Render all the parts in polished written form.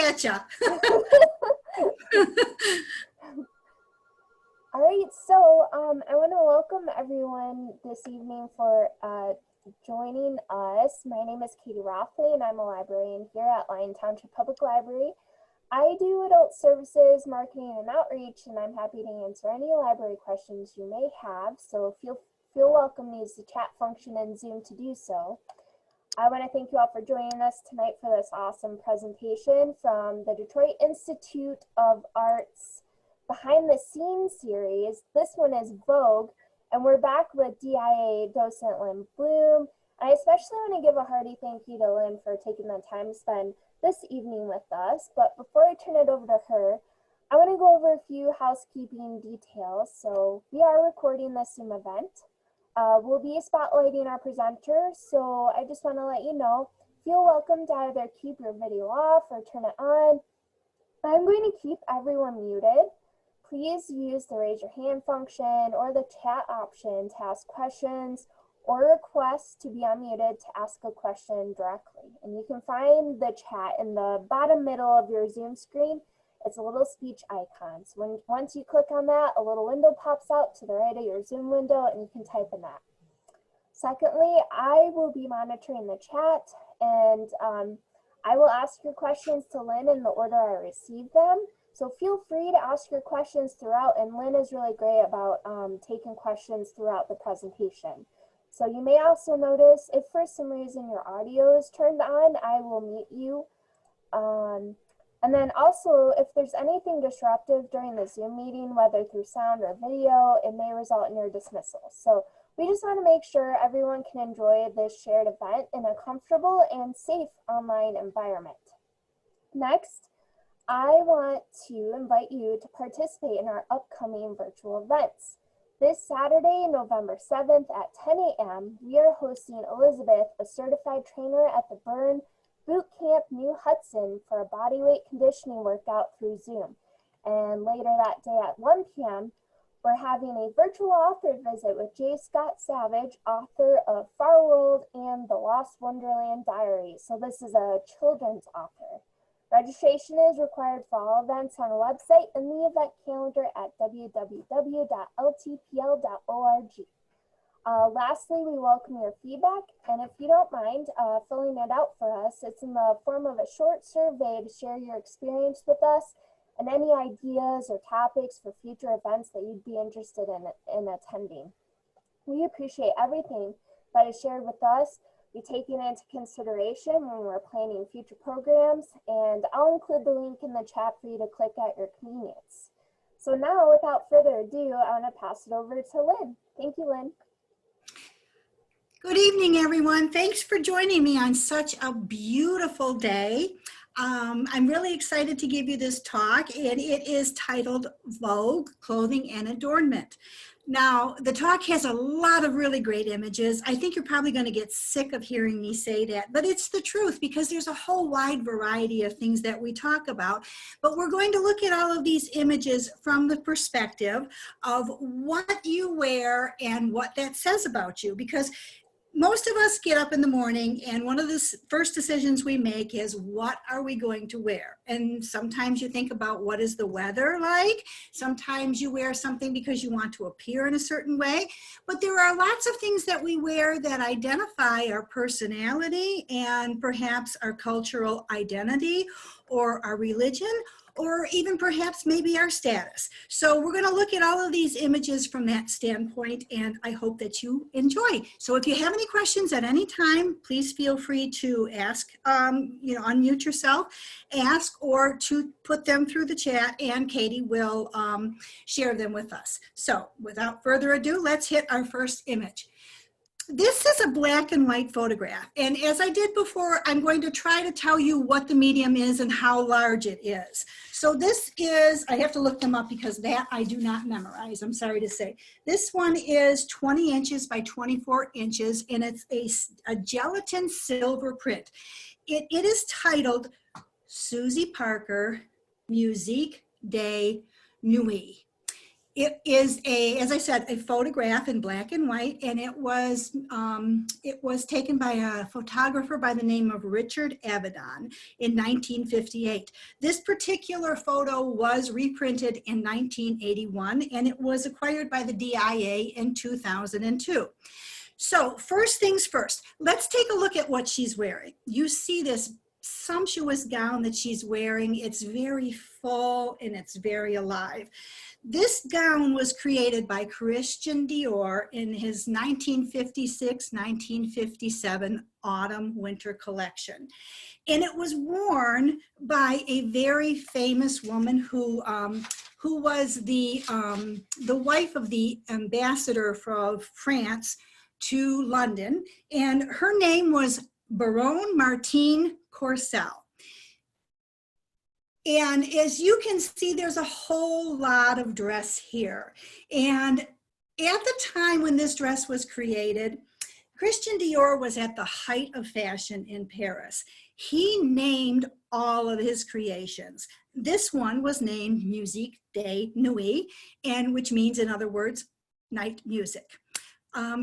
at you. All right, so I want to welcome everyone this evening for joining us. My name is Katie Rothley, and I'm a librarian here at Lyon Township Public Library. I do adult services, marketing, and outreach, and I'm happy to answer any library questions you may have. So feel welcome to use the chat function in Zoom to do so. I want to thank you all for joining us tonight for this awesome presentation from the Detroit Institute of Art's Behind the Scenes series. This one is Vogue, and we're back with DIA Docent Lynn Bloom. I especially want to give a hearty thank you to Lynn for taking the time to spend this evening with us. But before I turn it over to her, I want to go over a few housekeeping details. So we are recording this Zoom event. We'll be spotlighting our presenter, so I just want to let you know, feel welcome to either keep your video off or turn it on. I'm going to keep everyone muted. Please use the raise your hand function or the chat option to ask questions or request to be unmuted to ask a question directly. And you can find the chat in the bottom middle of your Zoom screen. It's a little speech icon. So once you click on that, a little window pops out to the right of your Zoom window and you can type in that. Secondly, I will be monitoring the chat, and I will ask your questions to Lynn in the order I receive them. So feel free to ask your questions throughout, and Lynn is really great about taking questions throughout the presentation. So you may also notice if for some reason your audio is turned on, I will mute you. And then also, if there's anything disruptive during the Zoom meeting, whether through sound or video, it may result in your dismissal. So we just want to make sure everyone can enjoy this shared event in a comfortable and safe online environment. Next, I want to invite you to participate in our upcoming virtual events. This Saturday, November 7th at 10 a.m., we are hosting Elizabeth, a certified trainer at the Burn Boot Camp New Hudson, for a bodyweight conditioning workout through Zoom. And later that day at 1 p.m., we're having a virtual author visit with J. Scott Savage, author of Far World and The Lost Wonderland Diaries. So this is a children's author. Registration is required for all events on our website and the event calendar at www.ltpl.org. Lastly, we welcome your feedback, and if you don't mind filling it out for us, it's in the form of a short survey to share your experience with us and any ideas or topics for future events that you'd be interested in attending. We appreciate everything that is shared with us. We take it into consideration when we're planning future programs, and I'll include the link in the chat for you to click at your convenience. So now, without further ado, I want to pass it over to Lynn. Thank you, Lynn. Good evening, everyone. Thanks for joining me on such a beautiful day. I'm really excited to give you this talk, and it is titled Vogue, Clothing and Adornment. Now, the talk has a lot of really great images. I think you're probably going to get sick of hearing me say that, but it's the truth because there's a whole wide variety of things that we talk about. But we're going to look at all of these images from the perspective of what you wear and what that says about you, because most of us get up in the morning and one of the first decisions we make is, what are we going to wear? And sometimes you think about, what is the weather like? Sometimes you wear something because you want to appear in a certain way. But there are lots of things that we wear that identify our personality and perhaps our cultural identity or our religion, or even perhaps maybe our status. So we're going to look at all of these images from that standpoint, and I hope that you enjoy. So if you have any questions at any time, please feel free to ask, unmute yourself, ask, or to put them through the chat, and Katie will share them with us. So without further ado, let's hit our first image. This is a black and white photograph, and as I did before, I'm going to try to tell you what the medium is and how large it is. So this is, I have to look them up because that I do not memorize, I'm sorry to say. This one is 20 inches by 24 inches, and it's a gelatin silver print. It is titled Susie Parker Musique de Nuit. It is as I said, a photograph in black and white, and it was taken by a photographer by the name of Richard Avedon in 1958. This particular photo was reprinted in 1981, and it was acquired by the DIA in 2002. So first things first, let's take a look at what she's wearing. You see this sumptuous gown that she's wearing. It's very full and it's very alive. This gown was created by Christian Dior in his 1956-1957 autumn-winter collection. And it was worn by a very famous woman who was the wife of the ambassador from France to London. And her name was Baronne Martine Corsel. And as you can see, there's a whole lot of dress here. And at the time when this dress was created, Christian Dior was at the height of fashion in Paris. He named all of his creations. This one was named Musique de Nuit, and which means, in other words, night music.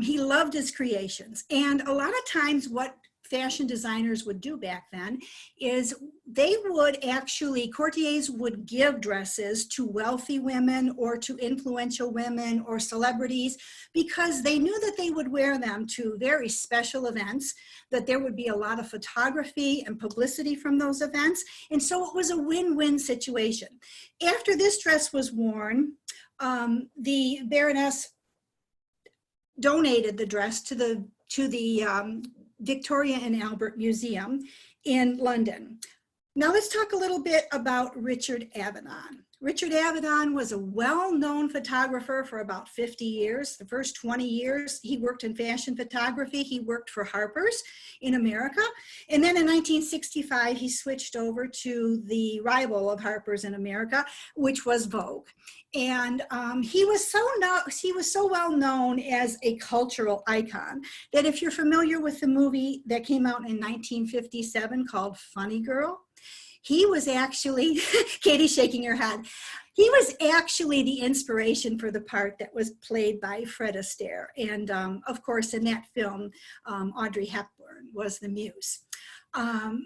He loved his creations. And a lot of times what fashion designers would do back then is they would actually, courtiers would give dresses to wealthy women or to influential women or celebrities because they knew that they would wear them to very special events, that there would be a lot of photography and publicity from those events. And so it was a win-win situation. After this dress was worn, the Baroness donated the dress to the Victoria and Albert Museum in London. Now let's talk a little bit about Richard Avedon. Richard Avedon was a well-known photographer for about 50 years. The first 20 years, he worked in fashion photography. He worked for Harper's in America. And then in 1965, he switched over to the rival of Harper's in America, which was Vogue. And he was so well known as a cultural icon that if you're familiar with the movie that came out in 1957 called Funny Girl, he was actually, Katie's shaking her head, he was actually the inspiration for the part that was played by Fred Astaire. And of course, in that film, Audrey Hepburn was the muse.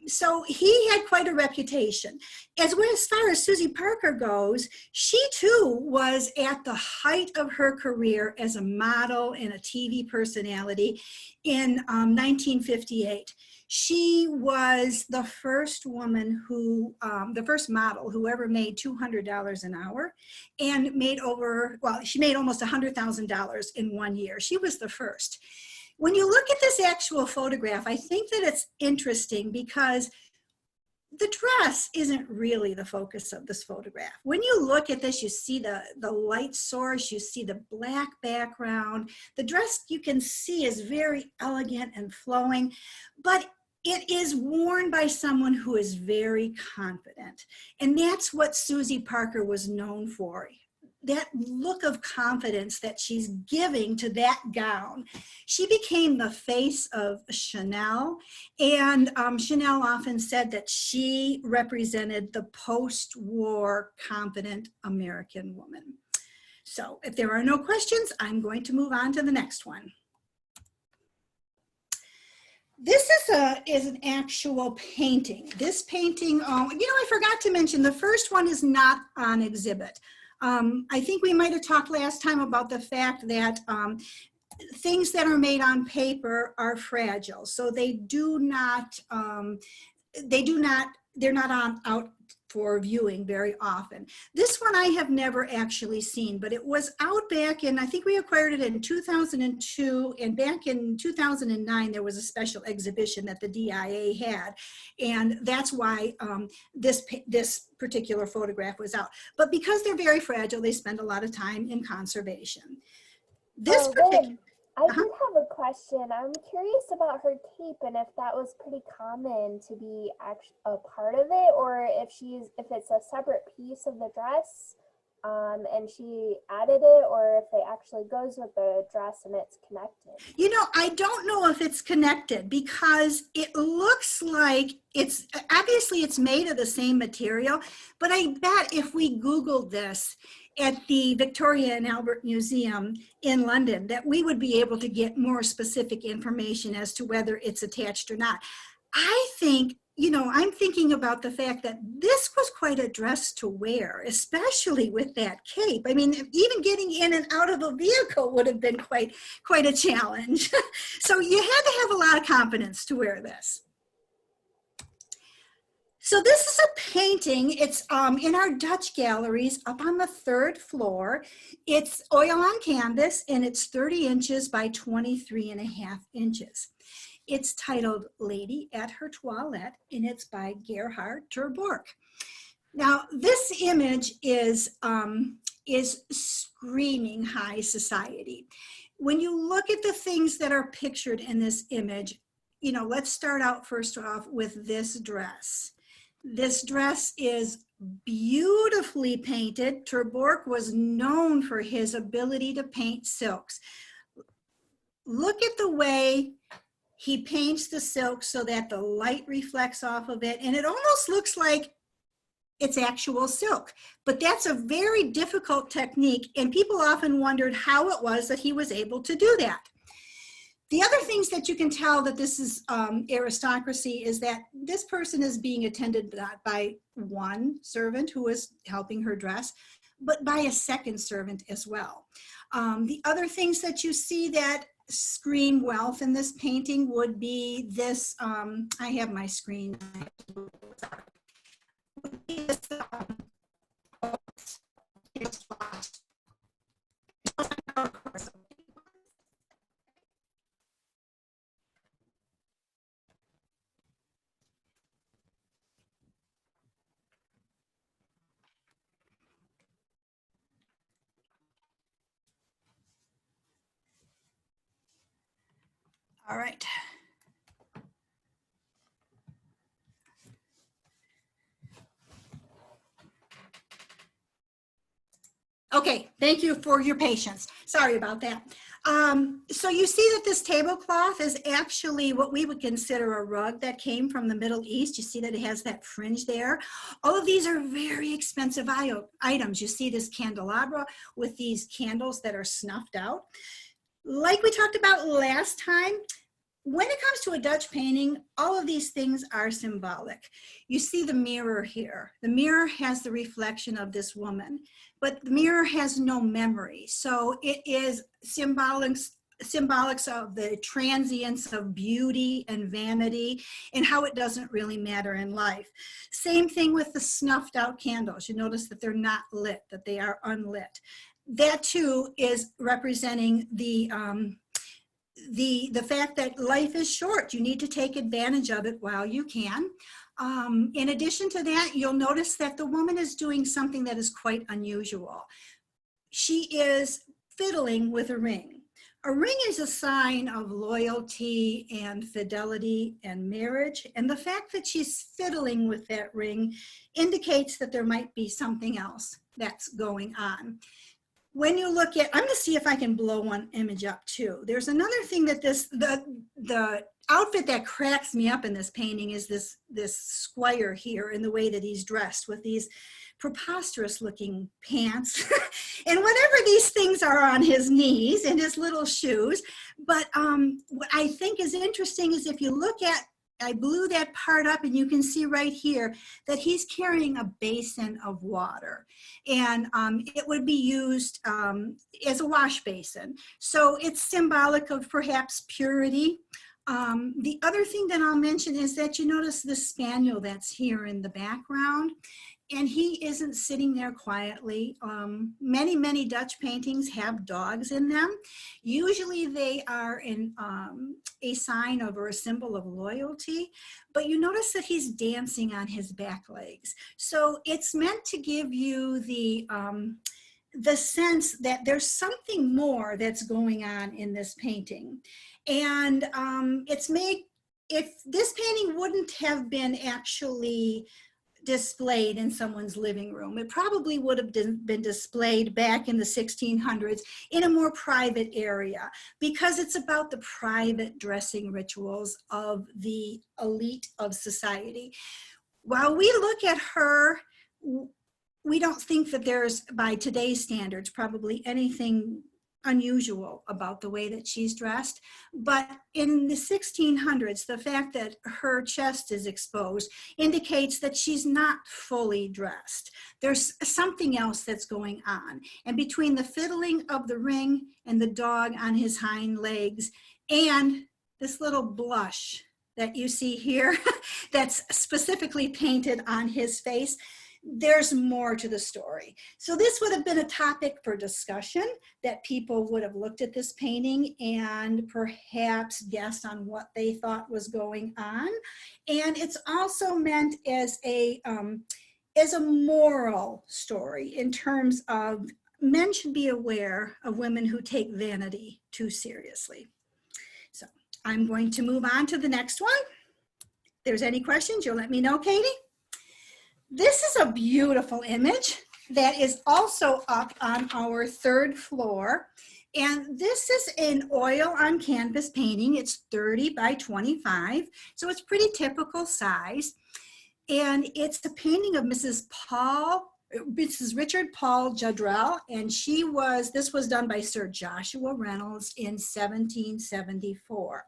So he had quite a reputation. As far as Susie Parker goes, she too was at the height of her career as a model and a TV personality in 1958. She was the first woman who, the first model who ever made $200 an hour and she made almost $100,000 in 1 year. She was the first. When you look at this actual photograph, I think that it's interesting because the dress isn't really the focus of this photograph. When you look at this, you see the light source, you see the black background. The dress you can see is very elegant and flowing, but it is worn by someone who is very confident. And that's what Susie Parker was known for. That look of confidence that she's giving to that gown. She became the face of Chanel, and Chanel often said that she represented the post-war confident American woman. So if there are no questions, I'm going to move on to the next one. This is an actual painting. This painting, I forgot to mention, the first one is not on exhibit. I think we might have talked last time about the fact that things that are made on paper are fragile. So they're not out for viewing very often. This one I have never actually seen, but it was out back in, I think we acquired it in 2002, and back in 2009, there was a special exhibition that the DIA had. And that's why this particular photograph was out. But because they're very fragile, they spend a lot of time in conservation. This particular... I did have a question. I'm curious about her cape and if that was pretty common to be a part of it, or if it's a separate piece of the dress and she added it, or if it actually goes with the dress and it's connected. I don't know if it's connected because it looks like obviously it's made of the same material, but I bet if we Googled this, at the Victoria and Albert Museum in London, that we would be able to get more specific information as to whether it's attached or not. I think, you know, I'm thinking about the fact that this was quite a dress to wear, especially with that cape. I mean, even getting in and out of a vehicle would have been quite a challenge. So you had to have a lot of confidence to wear this. So this is a painting. It's in our Dutch galleries up on the 3rd floor. It's oil on canvas and it's 30 inches by 23.5 inches. It's titled Lady at Her Toilette and it's by Gerhard ter Borch. Now this image is screaming high society. When you look at the things that are pictured in this image, you know, let's start out first off with this dress. This dress is beautifully painted. Ter Borch was known for his ability to paint silks. Look at the way he paints the silk so that the light reflects off of it, and it almost looks like it's actual silk. But that's a very difficult technique, and people often wondered how it was that he was able to do that. The other things that you can tell that this is aristocracy is that this person is being attended not by one servant who is helping her dress, but by a second servant as well. The other things that you see that scream wealth in this painting would be this, I have my screen. All right. Okay, thank you for your patience. Sorry about that. So you see that this tablecloth is actually what we would consider a rug that came from the Middle East. You see that it has that fringe there. All of these are very expensive items. You see this candelabra with these candles that are snuffed out. Like we talked about last time, when it comes to a Dutch painting, all of these things are symbolic. You see the mirror here. The mirror has the reflection of this woman, but the mirror has no memory. So it is symbolics of the transience of beauty and vanity and how it doesn't really matter in life. Same thing with the snuffed out candles. You notice that they're not lit, that they are unlit. That too is representing the fact that life is short. You need to take advantage of it while you can. In addition to that, you'll notice that the woman is doing something that is quite unusual. She is fiddling with a ring. A ring is a sign of loyalty and fidelity and marriage. And the fact that she's fiddling with that ring indicates that there might be something else that's going on. When you look at, I'm going to see if I can blow one image up too. There's another thing that the outfit that cracks me up in this painting is this squire here in the way that he's dressed with these preposterous looking pants and whatever these things are on his knees and his little shoes. But what I think is interesting is if you look at, I blew that part up and you can see right here that he's carrying a basin of water, and it would be used as a wash basin. So it's symbolic of perhaps purity. The other thing that I'll mention is that you notice the spaniel that's here in the background, and he isn't sitting there quietly. Many Dutch paintings have dogs in them. Usually they are in a sign of or a symbol of loyalty, but you notice that he's dancing on his back legs. So it's meant to give you the sense that there's something more that's going on in this painting. And it's made, if this painting wouldn't have been actually displayed in someone's living room, it probably would have been displayed back in the 1600s in a more private area, because it's about the private dressing rituals of the elite of society. While we look at her we don't think that there's, by today's standards, probably anything unusual about the way that she's dressed. But in the 1600s, the fact that her chest is exposed indicates that she's not fully dressed. There's something else that's going on. And between the fiddling of the ring and the dog on his hind legs and this little blush that you see here that's specifically painted on his face, there's more to the story. So this would have been a topic for discussion, that people would have looked at this painting and perhaps guessed on what they thought was going on. And it's also meant as a moral story in terms of men should be aware of women who take vanity too seriously. So I'm going to move on to the next one. If there's any questions, you'll let me know, Katie. This is a beautiful image that is also up on our 3rd floor. And this is an oil on canvas painting. It's 30 by 25, so it's pretty typical size. And it's a painting of Mrs. Richard Paul Judrell, and this was done by Sir Joshua Reynolds in 1774.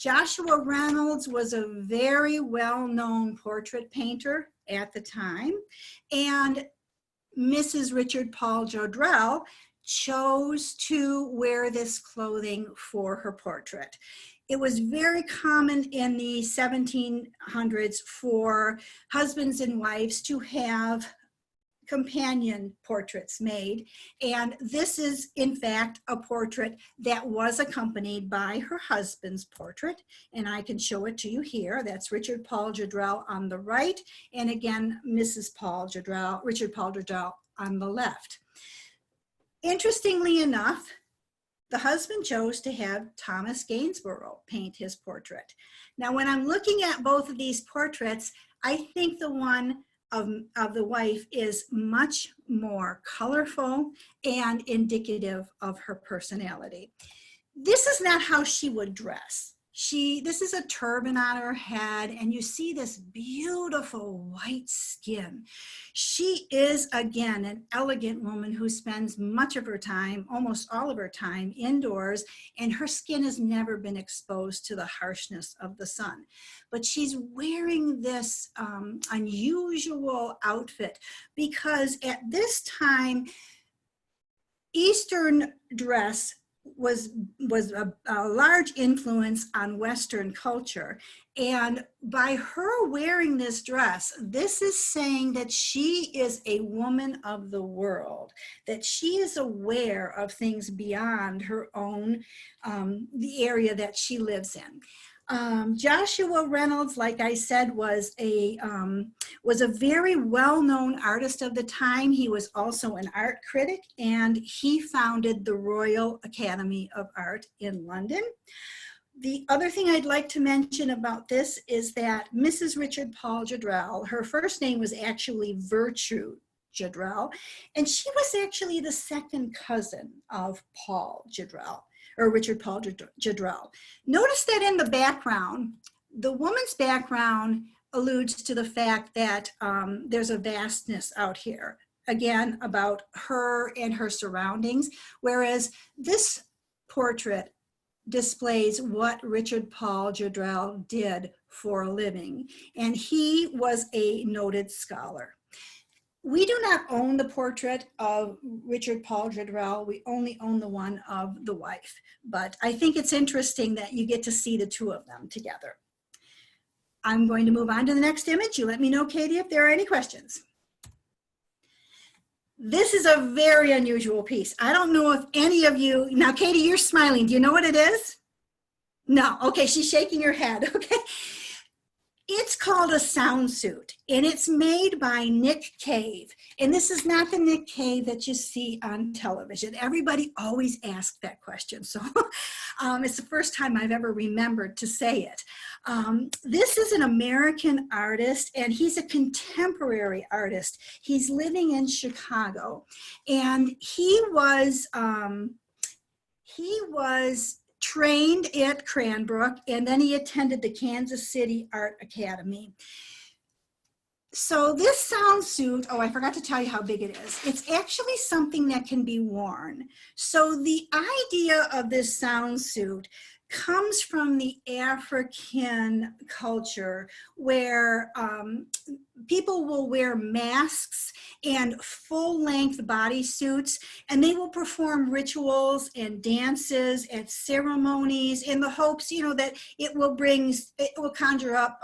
Joshua Reynolds was a very well-known portrait painter at the time, and Mrs. Richard Paul Judrell chose to wear this clothing for her portrait. It was very common in the 1700s for husbands and wives to have companion portraits made, and this is in fact a portrait that was accompanied by her husband's portrait, and I can show it to you here. That's Richard Paul Judrell on the right, and again Richard Paul Judrell on the left. Interestingly enough, the husband chose to have Thomas Gainsborough paint his portrait. Now when I'm looking at both of these portraits, I think the one of the wife is much more colorful and indicative of her personality. This is not how she would dress. This is a turban on her head, and you see this beautiful white skin. She is, again, an elegant woman who spends much of her time, almost all of her time, indoors, and her skin has never been exposed to the harshness of the sun. But she's wearing this unusual outfit because at this time, Eastern dress was a large influence on Western culture. And by her wearing this dress, this is saying that she is a woman of the world, that she is aware of things beyond her own, the area that she lives in. Joshua Reynolds, like I said, was a very well-known artist of the time. He was also an art critic, and he founded the Royal Academy of Art in London. The other thing I'd like to mention about this is that Mrs. Richard Paul Judrell, her first name was actually Virtue Judrell, and she was actually the second cousin of Paul Judrell, or Richard Paul Judrell. Notice that in the background, the woman's background alludes to the fact that there's a vastness out here, again, about her and her surroundings, whereas this portrait displays what Richard Paul Judrell did for a living, and he was a noted scholar. We do not own the portrait of Richard Paul Judrell. We only own the one of the wife. But I think it's interesting that you get to see the two of them together. I'm going to move on to the next image. You let me know, Katie, if there are any questions. This is a very unusual piece. I don't know if any of you, now Katie, you're smiling. Do you know what it is? No, okay, she's shaking her head, okay. It's called a sound suit, and it's made by Nick Cave. And this is not the Nick Cave that you see on television. Everybody always asks that question. So it's the first time I've ever remembered to say it. This is an American artist, and he's a contemporary artist. He's living in Chicago, and he was trained at Cranbrook, and then he attended the Kansas City Art Academy. So this sound suit, oh, I forgot to tell you how big it is. It's actually something that can be worn. So the idea of this sound suit comes from the African culture where people will wear masks and full-length bodysuits, and they will perform rituals and dances at ceremonies in the hopes, that it will conjure up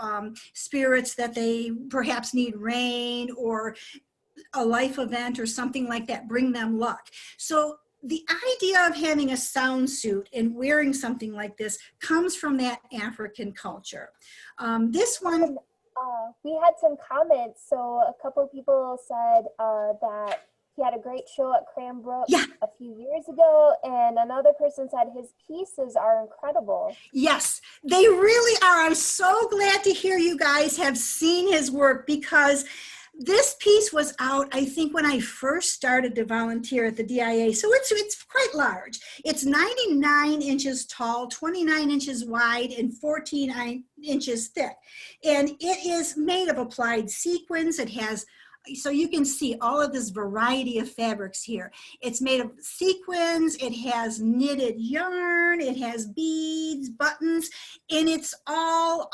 spirits that they perhaps need rain or a life event or something like that, bring them luck. So the idea of having a sound suit and wearing something like this comes from that African culture. This one, we had some comments. So a couple people said that he had a great show at Cranbrook yeah, a few years ago, and another person said his pieces are incredible. yes, they really are. I'm so glad to hear you guys have seen his work, because this piece was out, I think, when I first started to volunteer at the DIA. So it's quite large. It's 99 inches tall, 29 inches wide, and 14 inches thick. And it is made of applied sequins. It has, so you can see all of this variety of fabrics here. It's made of sequins, it has knitted yarn, it has beads, buttons, and it's all,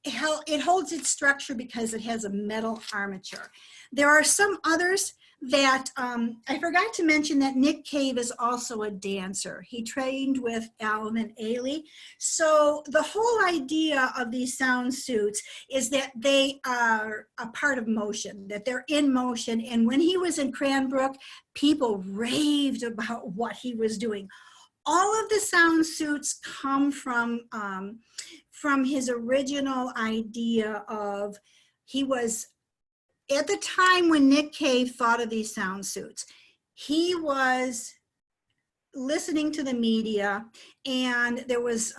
it holds its structure because it has a metal armature. There are some others that I forgot to mention that Nick Cave is also a dancer. He trained with Alvin Ailey. So the whole idea of these sound suits is that they are a part of motion, that they're in motion. And when he was in Cranbrook, people raved about what he was doing. All of the sound suits come from his original idea of, he was, at the time when Nick Cave thought of these sound suits, he was listening to the media, and there was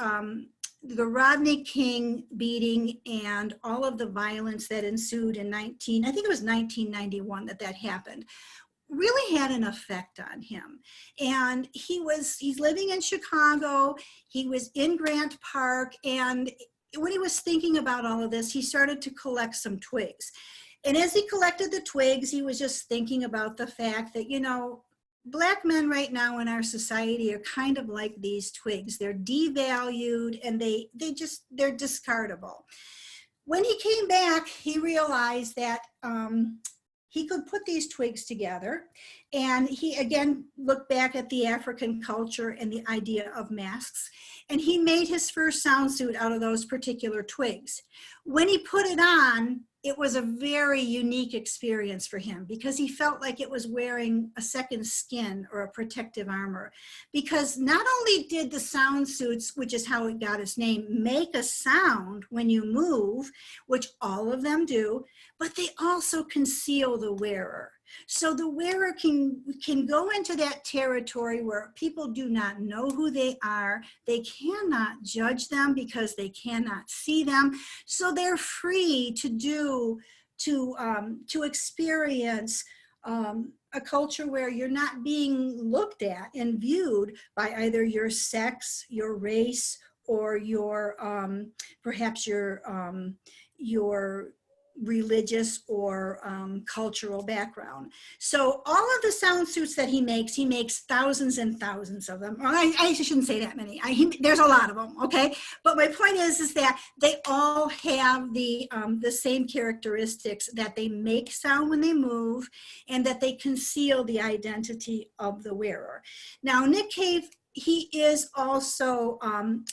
the Rodney King beating and all of the violence that ensued in I think it was 1991 that happened, really had an effect on him. And he's living in Chicago, he was in Grant Park, and when he was thinking about all of this, he started to collect some twigs. And as he collected the twigs, he was just thinking about the fact that, Black men right now in our society are kind of like these twigs. They're devalued, and they're discardable. When he came back, he realized that he could put these twigs together, and he again looked back at the African culture and the idea of masks, and he made his first sound suit out of those particular twigs. When he put it on, it was a very unique experience for him, because he felt like it was wearing a second skin or a protective armor. Because not only did the sound suits, which is how it got its name, make a sound when you move, which all of them do, but they also conceal the wearer. So the wearer can go into that territory where people do not know who they are. They cannot judge them because they cannot see them. So they're free to experience a culture where you're not being looked at and viewed by either your sex, your race, or your perhaps your religious or cultural background. So all of the sound suits that he makes thousands and thousands of them. Well, I shouldn't say that many. There's a lot of them, okay? But my point is that they all have the same characteristics, that they make sound when they move, and that they conceal the identity of the wearer. Now, Nick Cave, he is also,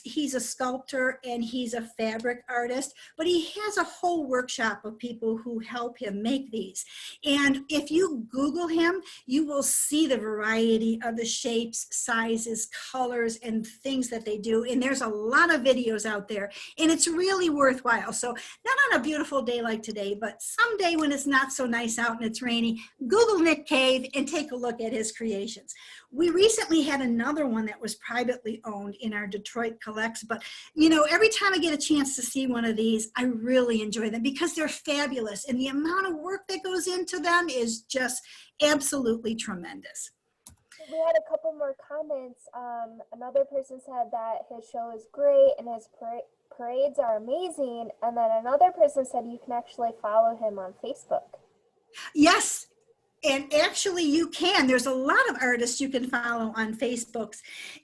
he's a sculptor and he's a fabric artist, but he has a whole workshop of people who help him make these. And if you Google him, you will see the variety of the shapes, sizes, colors, and things that they do. And there's a lot of videos out there, and it's really worthwhile. So not on a beautiful day like today, but someday when it's not so nice out and it's rainy, Google Nick Cave and take a look at his creations. We recently had another one that was privately owned in our Detroit collects, but every time I get a chance to see one of these, I really enjoy them because they're fabulous, and the amount of work that goes into them is just absolutely tremendous. We had a couple more comments. Another person said that his show is great and his parades are amazing. And then another person said you can actually follow him on Facebook. Yes, and actually you can. There's a lot of artists you can follow on Facebook.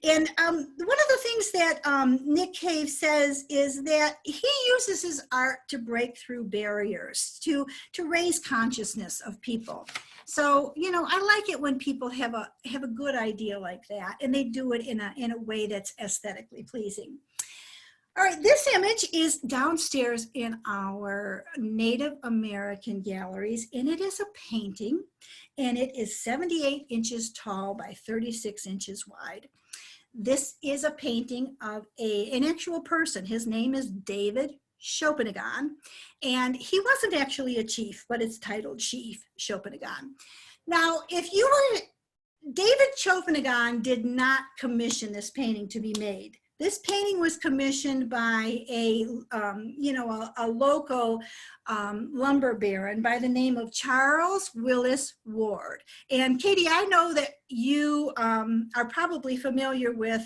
And one of the things that Nick Cave says is that he uses his art to break through barriers, to raise consciousness of people. So, you know, I like it when people have a good idea like that, and they do it in a way that's aesthetically pleasing. All right, this image is downstairs in our Native American galleries, and it is a painting, and it is 78 inches tall by 36 inches wide. This is a painting of an actual person. His name is David Chopinagon, and he wasn't actually a chief, but it's titled Chief Chopinagon. Now, if you were, David Chopinagon did not commission this painting to be made. This painting was commissioned by a local lumber baron by the name of Charles Willis Ward. And Katie, I know that you are probably familiar with,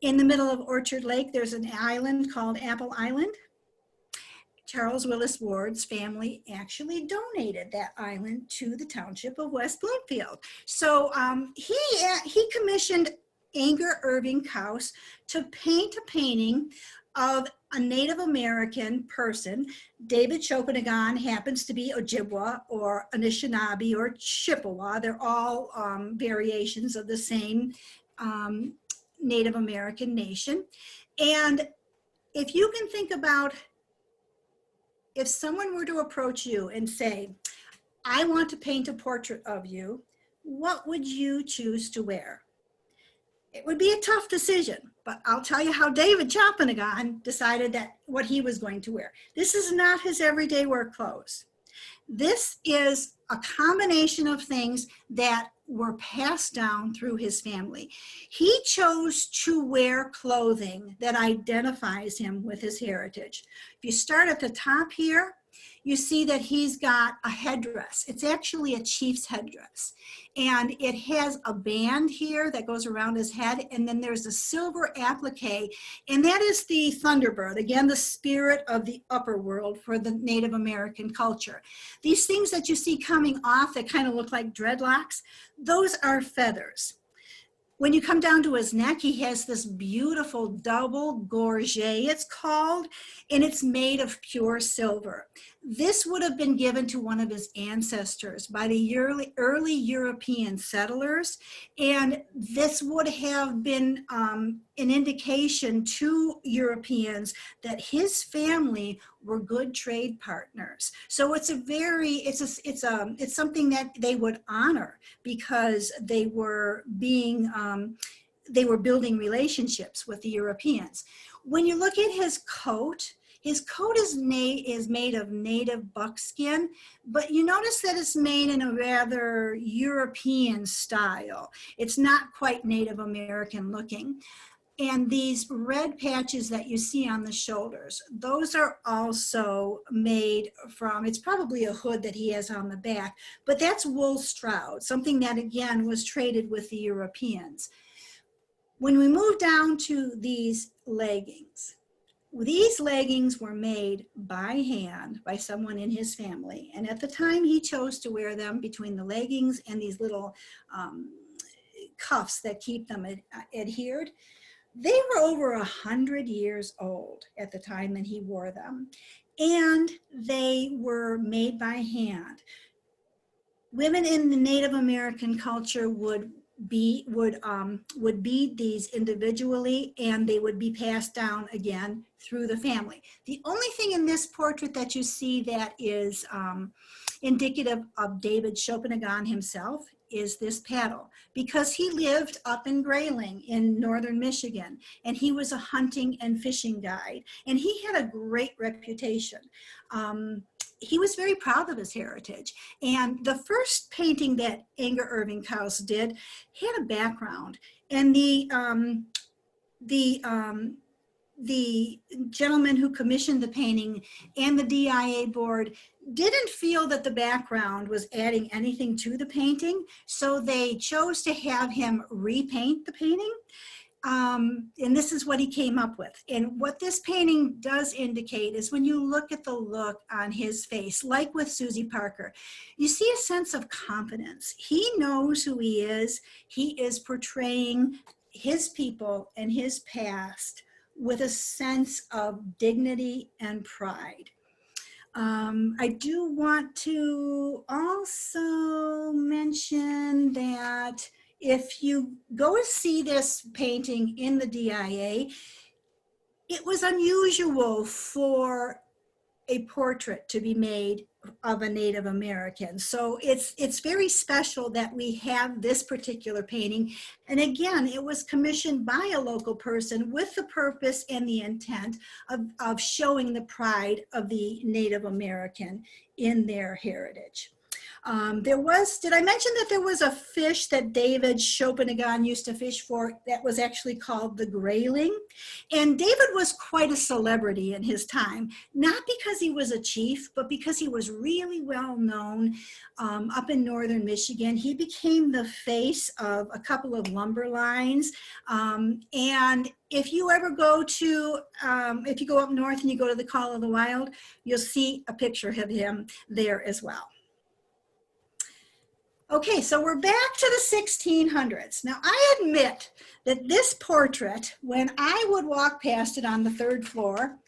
in the middle of Orchard Lake, there's an island called Apple Island. Charles Willis Ward's family actually donated that island to the township of West Bloomfield. So he commissioned Anger Irving Couse to paint a painting of a Native American person. David Chopinagon happens to be Ojibwa or Anishinaabe or Chippewa. They're all variations of the same Native American nation. And if you can think about, if someone were to approach you and say, I want to paint a portrait of you, what would you choose to wear? It would be a tough decision, but I'll tell you how David Chopinagon decided that what he was going to wear. This is not his everyday work clothes. This is a combination of things that were passed down through his family. He chose to wear clothing that identifies him with his heritage. If you start at the top here, you see that he's got a headdress. It's actually a chief's headdress. And it has a band here that goes around his head, and then there's a silver applique, and that is the Thunderbird, again, the spirit of the upper world for the Native American culture. These things that you see coming off that kind of look like dreadlocks, those are feathers. When you come down to his neck, he has this beautiful double gorget, it's called, and it's made of pure silver. This would have been given to one of his ancestors by the early European settlers, and this would have been an indication to Europeans that his family were good trade partners. So it's it's something that they would honor because they were building relationships with the Europeans. When you look at his coat is made of native buckskin, but you notice that it's made in a rather European style. It's not quite Native American looking. And these red patches that you see on the shoulders, those are also made from, it's probably a hood that he has on the back, but that's wool stroud, something that again was traded with the Europeans. When we move down to these leggings were made by hand by someone in his family. And at the time he chose to wear them between the leggings and these little cuffs that keep them adhered. They were over 100 years old at the time that he wore them, and they were made by hand. Women in the Native American culture would bead these individually, and they would be passed down again through the family. The only thing in this portrait that you see that is indicative of David Chopinagon himself is this paddle, because he lived up in Grayling in northern Michigan, and he was a hunting and fishing guide, and he had a great reputation. He was very proud of his heritage. And the first painting that Anger Irving Couse did had a background, and the gentleman who commissioned the painting and the DIA board didn't feel that the background was adding anything to the painting, so they chose to have him repaint the painting. And this is what he came up with. And what this painting does indicate is when you look at the look on his face, like with Susie Parker, you see a sense of confidence. He knows who he is. He is portraying his people and his past with a sense of dignity and pride. I do want to also mention that if you go and see this painting in the DIA, it was unusual for a portrait to be made of a Native American. So it's very special that we have this particular painting. And again, it was commissioned by a local person with the purpose and the intent of showing the pride of the Native American in their heritage. Did I mention that there was a fish that David Chopinagon used to fish for that was actually called the grayling? And David was quite a celebrity in his time, not because he was a chief, but because he was really well known up in northern Michigan. He became the face of a couple of lumber lines. And if you ever go to, if you go up north and you go to the Call of the Wild, you'll see a picture of him there as well. Okay, so we're back to the 1600s. Now, I admit that this portrait, when I would walk past it on the third floor,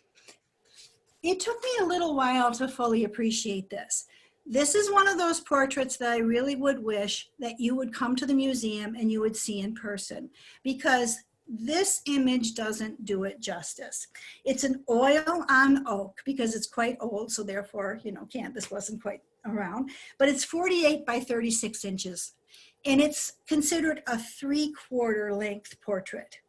it took me a little while to fully appreciate this. This is one of those portraits that I really would wish that you would come to the museum and you would see in person, because this image doesn't do it justice. It's an oil on oak because it's quite old, so therefore, you know, canvas wasn't quite around, but it's 48 by 36 inches, and it's considered a 3/4 length portrait.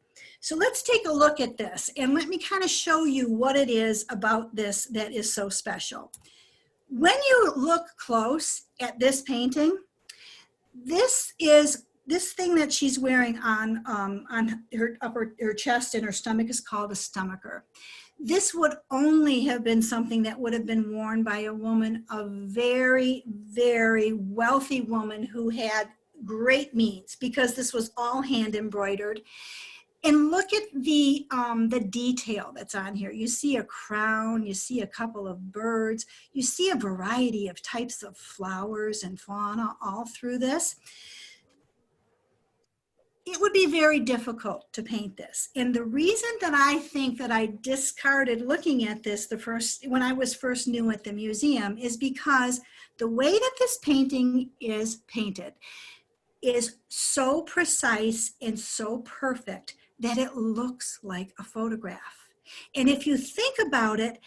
So let's take a look at this, and let me kind of show you what it is about this that is so special. When you look close at this painting, this thing that she's wearing on her chest and her stomach is called a stomacher. This would only have been something that would have been worn by a woman, a very, very wealthy woman who had great means, because this was all hand embroidered. And look at the detail that's on here. You see a crown, you see a couple of birds, you see a variety of types of flowers and fauna all through this. It would be very difficult to paint this. And the reason that I think that I discarded looking at this when I was first new at the museum is because the way that this painting is painted is so precise and so perfect that it looks like a photograph. And if you think about it,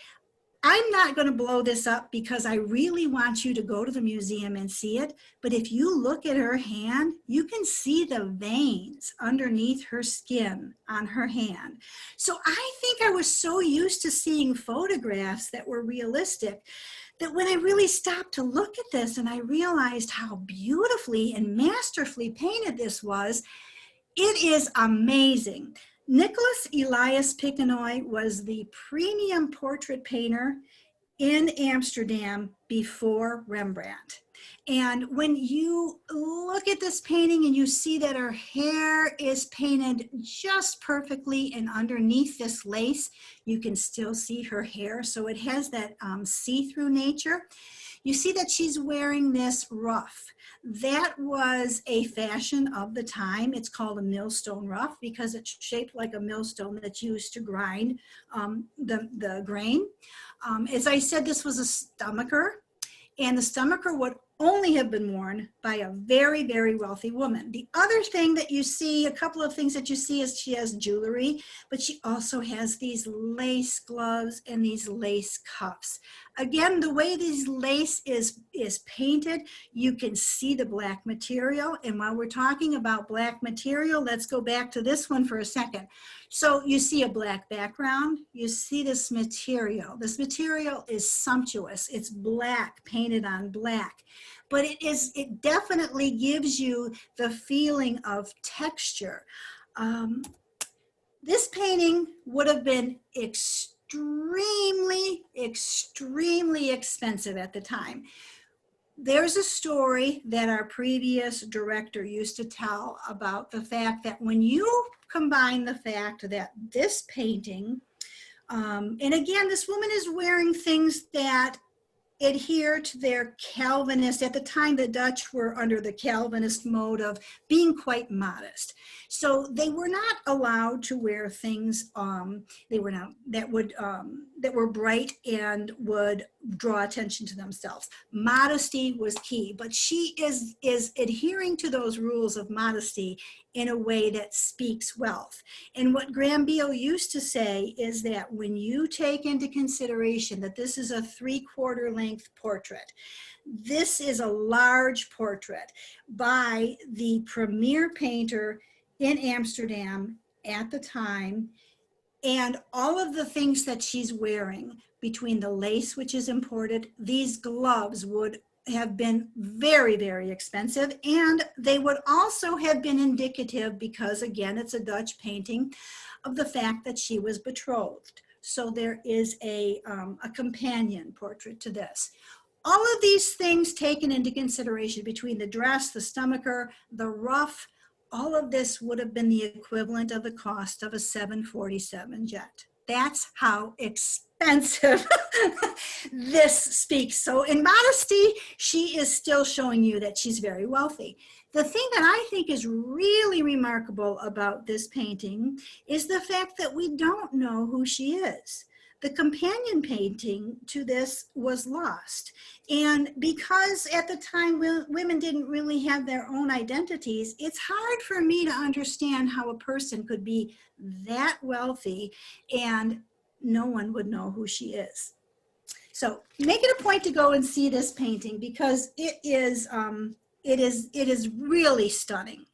I'm not going to blow this up because I really want you to go to the museum and see it. But if you look at her hand, you can see the veins underneath her skin on her hand. So I think I was so used to seeing photographs that were realistic that when I really stopped to look at this and I realized how beautifully and masterfully painted this was, it is amazing. Nicholas Elias Pickenoy was the premium portrait painter in Amsterdam before Rembrandt. And when you look at this painting and you see that her hair is painted just perfectly, and underneath this lace, you can still see her hair. So it has that see-through nature. You see that she's wearing this ruff. That was a fashion of the time. It's called a millstone ruff because it's shaped like a millstone that's used to grind the grain. As I said, this was a stomacher, and the stomacher would only have been worn by a very, very wealthy woman. The other thing that you see, a couple of things that you see, is she has jewelry, but she also has these lace gloves and these lace cuffs. Again, the way this lace is painted, you can see the black material. And while we're talking about black material, let's go back to this one for a second. So you see a black background, you see this material. This material is sumptuous. It's black, painted on black. But it definitely gives you the feeling of texture. This painting would have been extremely, extremely expensive at the time. there's a story that our previous director used to tell about the fact that when you combine the fact that this painting, and again, this woman is wearing things that adhere to their Calvinist. At the time, the Dutch were under the Calvinist mode of being quite modest. So they were not allowed to wear things they were not that would that were bright and would draw attention to themselves. Modesty was key, but she is adhering to those rules of modesty in a way that speaks wealth. And what Graham Beale used to say is that when you take into consideration that this is a 3/4 length portrait, this is a large portrait by the premier painter in Amsterdam at the time, and all of the things that she's wearing, between the lace, which is imported, these gloves would have been very, very expensive, and they would also have been indicative, because again, it's a Dutch painting, of the fact that she was betrothed. So there is a companion portrait to this. All of these things taken into consideration, between the dress, the stomacher, the ruff, all of this would have been the equivalent of the cost of a 747 jet. That's how expensive this speaks. So in modesty, she is still showing you that she's very wealthy. The thing that I think is really remarkable about this painting is the fact that we don't know who she is. The companion painting to this was lost. And because at the time women didn't really have their own identities, it's hard for me to understand how a person could be that wealthy and no one would know who she is. So make it a point to go and see this painting, because it is really stunning.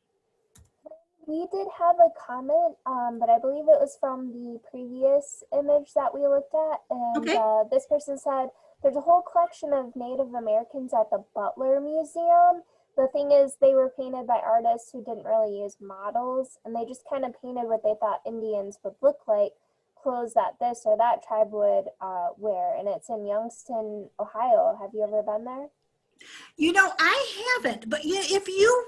We did have a comment, but I believe it was from the previous image that we looked at. And Okay. This person said, there's a whole collection of Native Americans at the Butler Museum. The thing is, they were painted by artists who didn't really use models, and they just kind of painted what they thought Indians would look like, clothes that this or that tribe would wear. And it's in Youngstown, Ohio. Have you ever been there? You know, I haven't, but yeah, if you,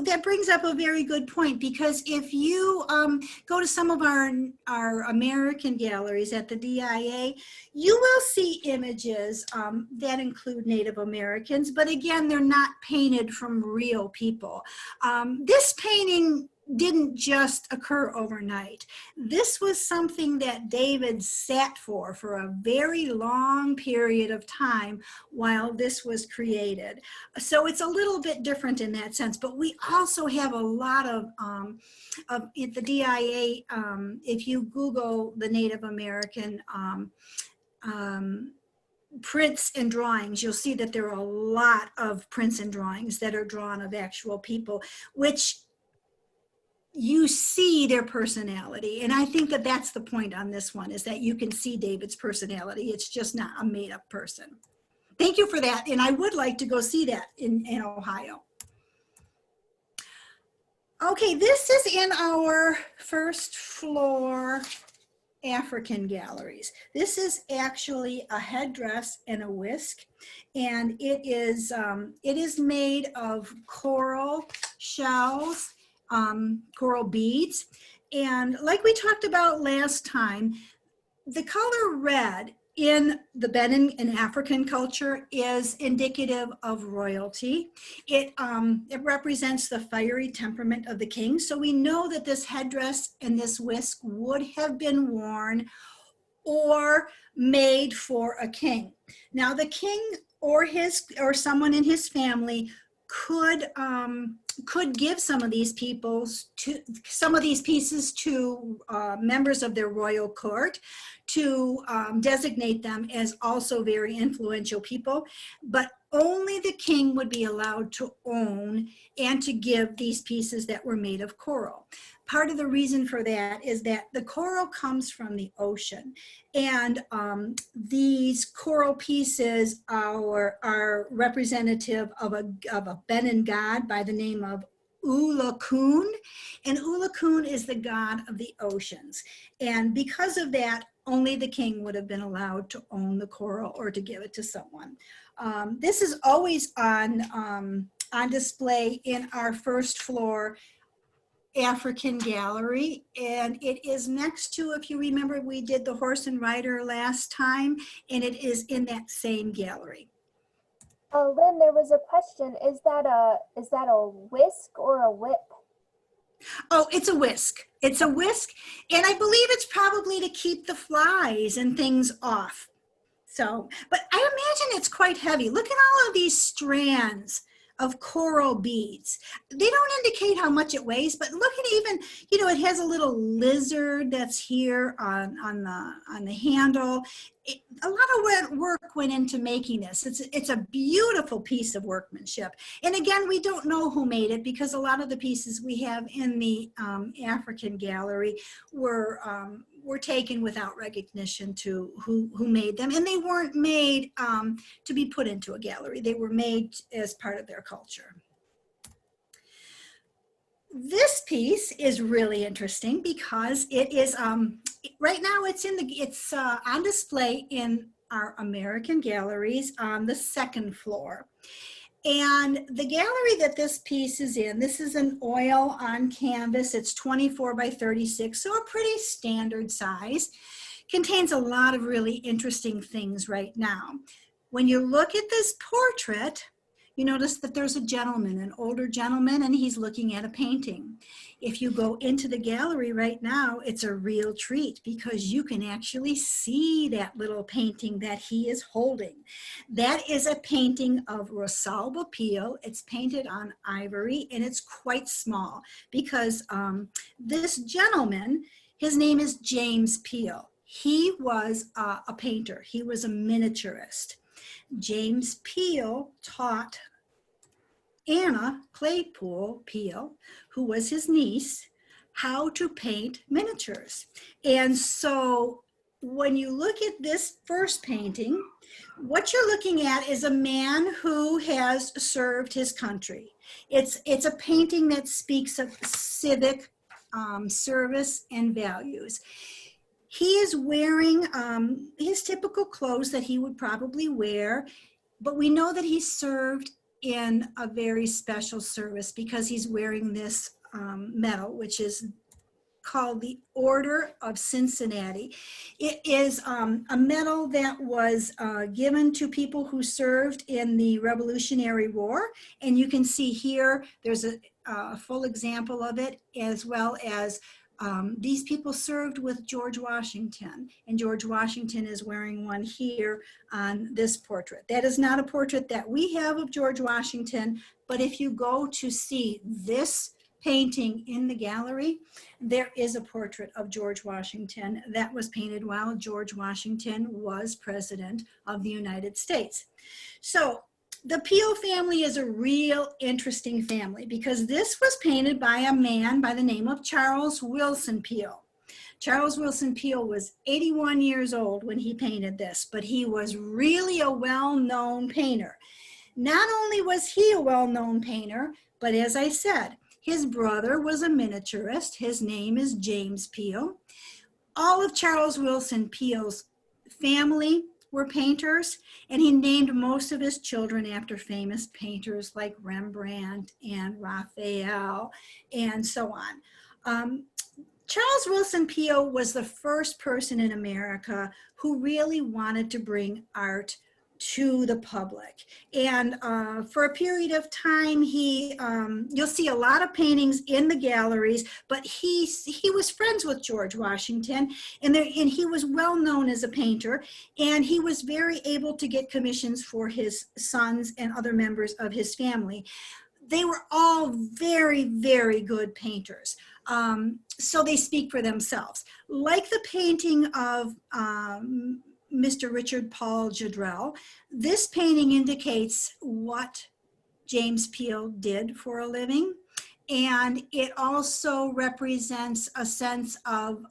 that brings up a very good point, because if you go to some of our American galleries at the DIA, you will see images that include Native Americans, but again, they're not painted from real people. This painting didn't just occur overnight. This was something that David sat for a very long period of time while this was created. So it's a little bit different in that sense, but we also have a lot of at the DIA, if you Google the Native American prints and drawings, you'll see that there are a lot of prints and drawings that are drawn of actual people, which you see their personality. And I think that that's the point on this one, is that you can see David's personality. It's just not a made-up person. Thank you for that. And I would like to go see that in Ohio. Okay, this is in our first floor African galleries. This is actually a headdress and a whisk, and it is made of coral shells, coral beads. And like we talked about last time, the color red in the Benin and African culture is indicative of royalty. It represents the fiery temperament of the king. So we know that this headdress and this whisk would have been worn or made for a king. Now the king or someone in his family could give some of these pieces to members of their royal court to designate them as also very influential people, but only the king would be allowed to own and to give these pieces that were made of coral. Part of the reason for that is that the coral comes from the ocean, and these coral pieces are representative of a Benin god by the name of Ulakun, and Ulakun is the god of the oceans. And because of that, only the king would have been allowed to own the coral or to give it to someone. This is always on display in our first floor African gallery, and it is next to, if you remember, we did the horse and rider last time, and it is in that same gallery. Lynn, there was a question. Is that a whisk or a whip? Oh, it's a whisk. It's a whisk, and I believe it's probably to keep the flies and things off. So, but I imagine it's quite heavy. Look at all of these strands of coral beads. They don't indicate how much it weighs, but look at even, it has a little lizard that's here on the handle. A lot of work went into making this. It's a beautiful piece of workmanship. And again, we don't know who made it because a lot of the pieces we have in the African gallery were taken without recognition to who made them. And they weren't made to be put into a gallery. They were made as part of their culture. This piece is really interesting because it is, right now it's on display in our American galleries on the second floor. And the gallery that this piece is in, this is an oil on canvas. It's 24 by 36, so a pretty standard size. Contains a lot of really interesting things right now. When you look at this portrait, you notice that there's a gentleman, an older gentleman, and he's looking at a painting. If you go into the gallery right now, it's a real treat because you can actually see that little painting that he is holding. That is a painting of Wilson Pio. It's painted on ivory, and it's quite small because this gentleman, his name is James Pio. He was a painter. He was a miniaturist. James Pio taught Anna Claypool Pio, who was his niece, how to paint miniatures. And so when you look at this first painting, what you're looking at is a man who has served his country. It's a painting that speaks of civic service and values. He is wearing his typical clothes that he would probably wear, but we know that he served in a very special service because he's wearing this medal, which is called the Order of Cincinnati. It is a medal that was given to people who served in the Revolutionary War. And you can see here, there's a full example of it, as well as these people served with George Washington, and George Washington is wearing one here on this portrait. That is not a portrait that we have of George Washington, but if you go to see this painting in the gallery, there is a portrait of George Washington that was painted while George Washington was President of the United States. So the Pio family is a real interesting family because this was painted by a man by the name of Charles Wilson Pio. Charles Wilson Pio was 81 years old when he painted this, but he was really a well-known painter. Not only was he a well-known painter, but as I said, his brother was a miniaturist. His name is James Pio. All of Charles Wilson Pio's family were painters, and he named most of his children after famous painters like Rembrandt and Raphael and so on. Charles Wilson Pio was the first person in America who really wanted to bring art to the public. And for a period of time, you'll see a lot of paintings in the galleries, but he was friends with George Washington, and he was well known as a painter, and he was very able to get commissions for his sons and other members of his family. They were all very, very good painters. So they speak for themselves. Like the painting of Mr. Richard Paul Judrell, this painting indicates what James Pio did for a living, and it also represents a sense of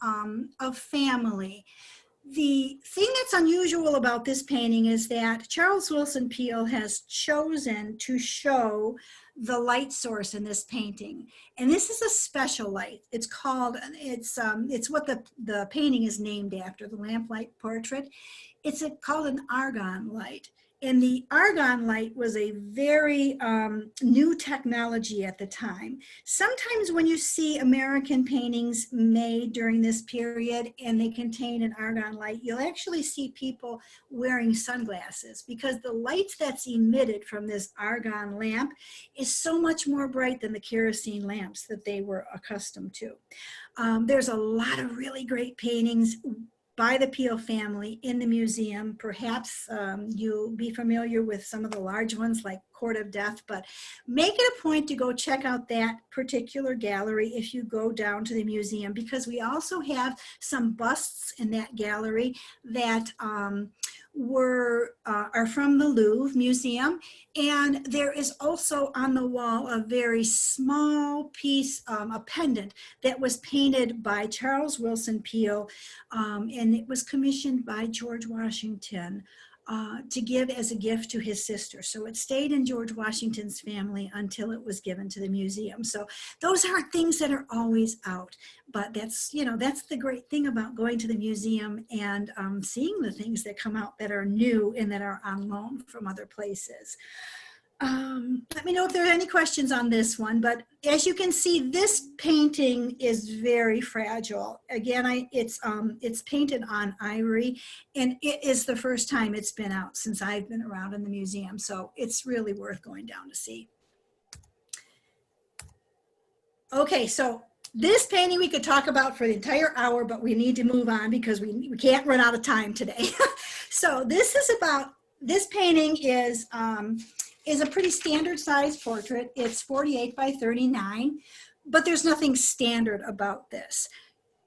family. The thing that's unusual about this painting is that Charles Wilson Pio has chosen to show the light source in this painting. And this is a special light. It's called, it's what the painting is named after, the lamplight portrait. It's called an Argon Light. And the Argon Light was a very new technology at the time. Sometimes when you see American paintings made during this period and they contain an Argon light, you'll actually see people wearing sunglasses because the light that's emitted from this Argon lamp is so much more bright than the kerosene lamps that they were accustomed to. There's a lot of really great paintings by the Pio family in the museum. Perhaps you'll be familiar with some of the large ones like Court of Death, but make it a point to go check out that particular gallery if you go down to the museum, because we also have some busts in that gallery that are from the Louvre Museum. And there is also on the wall a very small piece, a pendant that was painted by Charles Wilson Pio, and it was commissioned by George Washington to give as a gift to his sister. So it stayed in George Washington's family until it was given to the museum. So those aren't things that are always out, but that's, you know, that's the great thing about going to the museum and seeing the things that come out that are new and that are on loan from other places. Let me know if there are any questions on this one, but as you can see, this painting is very fragile. Again, it's painted on ivory, and it is the first time it's been out since I've been around in the museum, so it's really worth going down to see. Okay, so this painting we could talk about for the entire hour, but we need to move on because we can't run out of time today. So this painting is a pretty standard size portrait. It's 48 by 39, but there's nothing standard about this.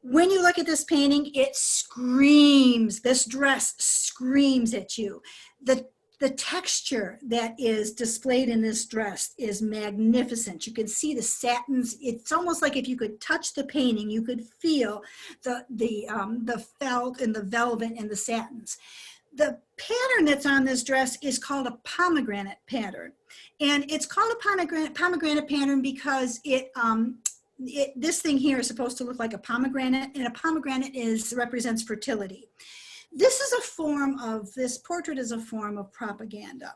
When you look at this painting, it screams, this dress screams at you. The texture that is displayed in this dress is magnificent. You can see the satins. It's almost like if you could touch the painting, you could feel the felt and the velvet and the satins. The pattern that's on this dress is called a pomegranate pattern. And it's called a pomegranate pattern because this thing here is supposed to look like a pomegranate, and a pomegranate represents fertility. This portrait is a form of propaganda.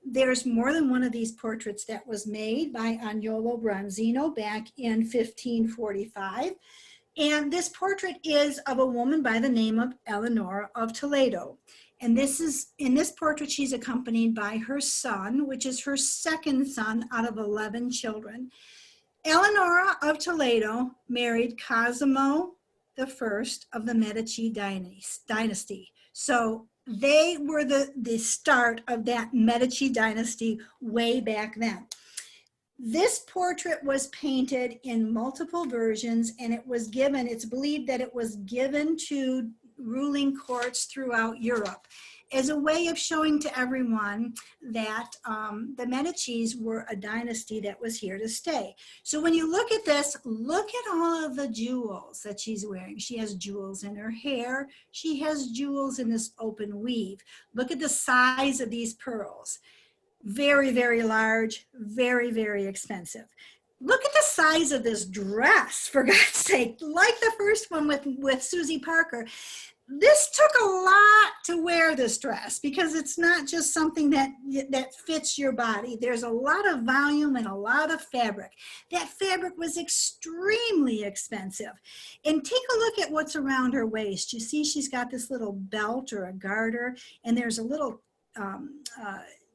There's more than one of these portraits that was made by Agnolo Bronzino back in 1545. And this portrait is of a woman by the name of Eleanor of Toledo. And in this portrait, she's accompanied by her son, which is her second son out of 11 children. Eleanor of Toledo married Cosimo I of the Medici dynasty. So they were the start of that Medici dynasty way back then. This portrait was painted in multiple versions, and it's believed that it was given to ruling courts throughout Europe as a way of showing to everyone that the Medicis were a dynasty that was here to stay. So when you look at this, look at all of the jewels that she's wearing. She has jewels in her hair. She has jewels in this open weave. Look at the size of these pearls. Very, very large, very, very expensive. Look at the size of this dress, for God's sake, like the first one with Susie Parker. This took a lot to wear this dress because it's not just something that fits your body. There's a lot of volume and a lot of fabric. That fabric was extremely expensive. And take a look at what's around her waist. You see she's got this little belt or a garter, and there's a little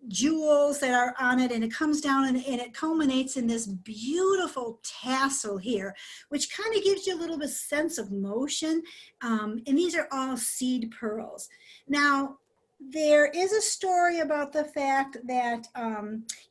jewels that are on it, and it comes down and it culminates in this beautiful tassel here, which kind of gives you a little bit sense of motion. And these are all seed pearls. Now, there is a story about the fact that,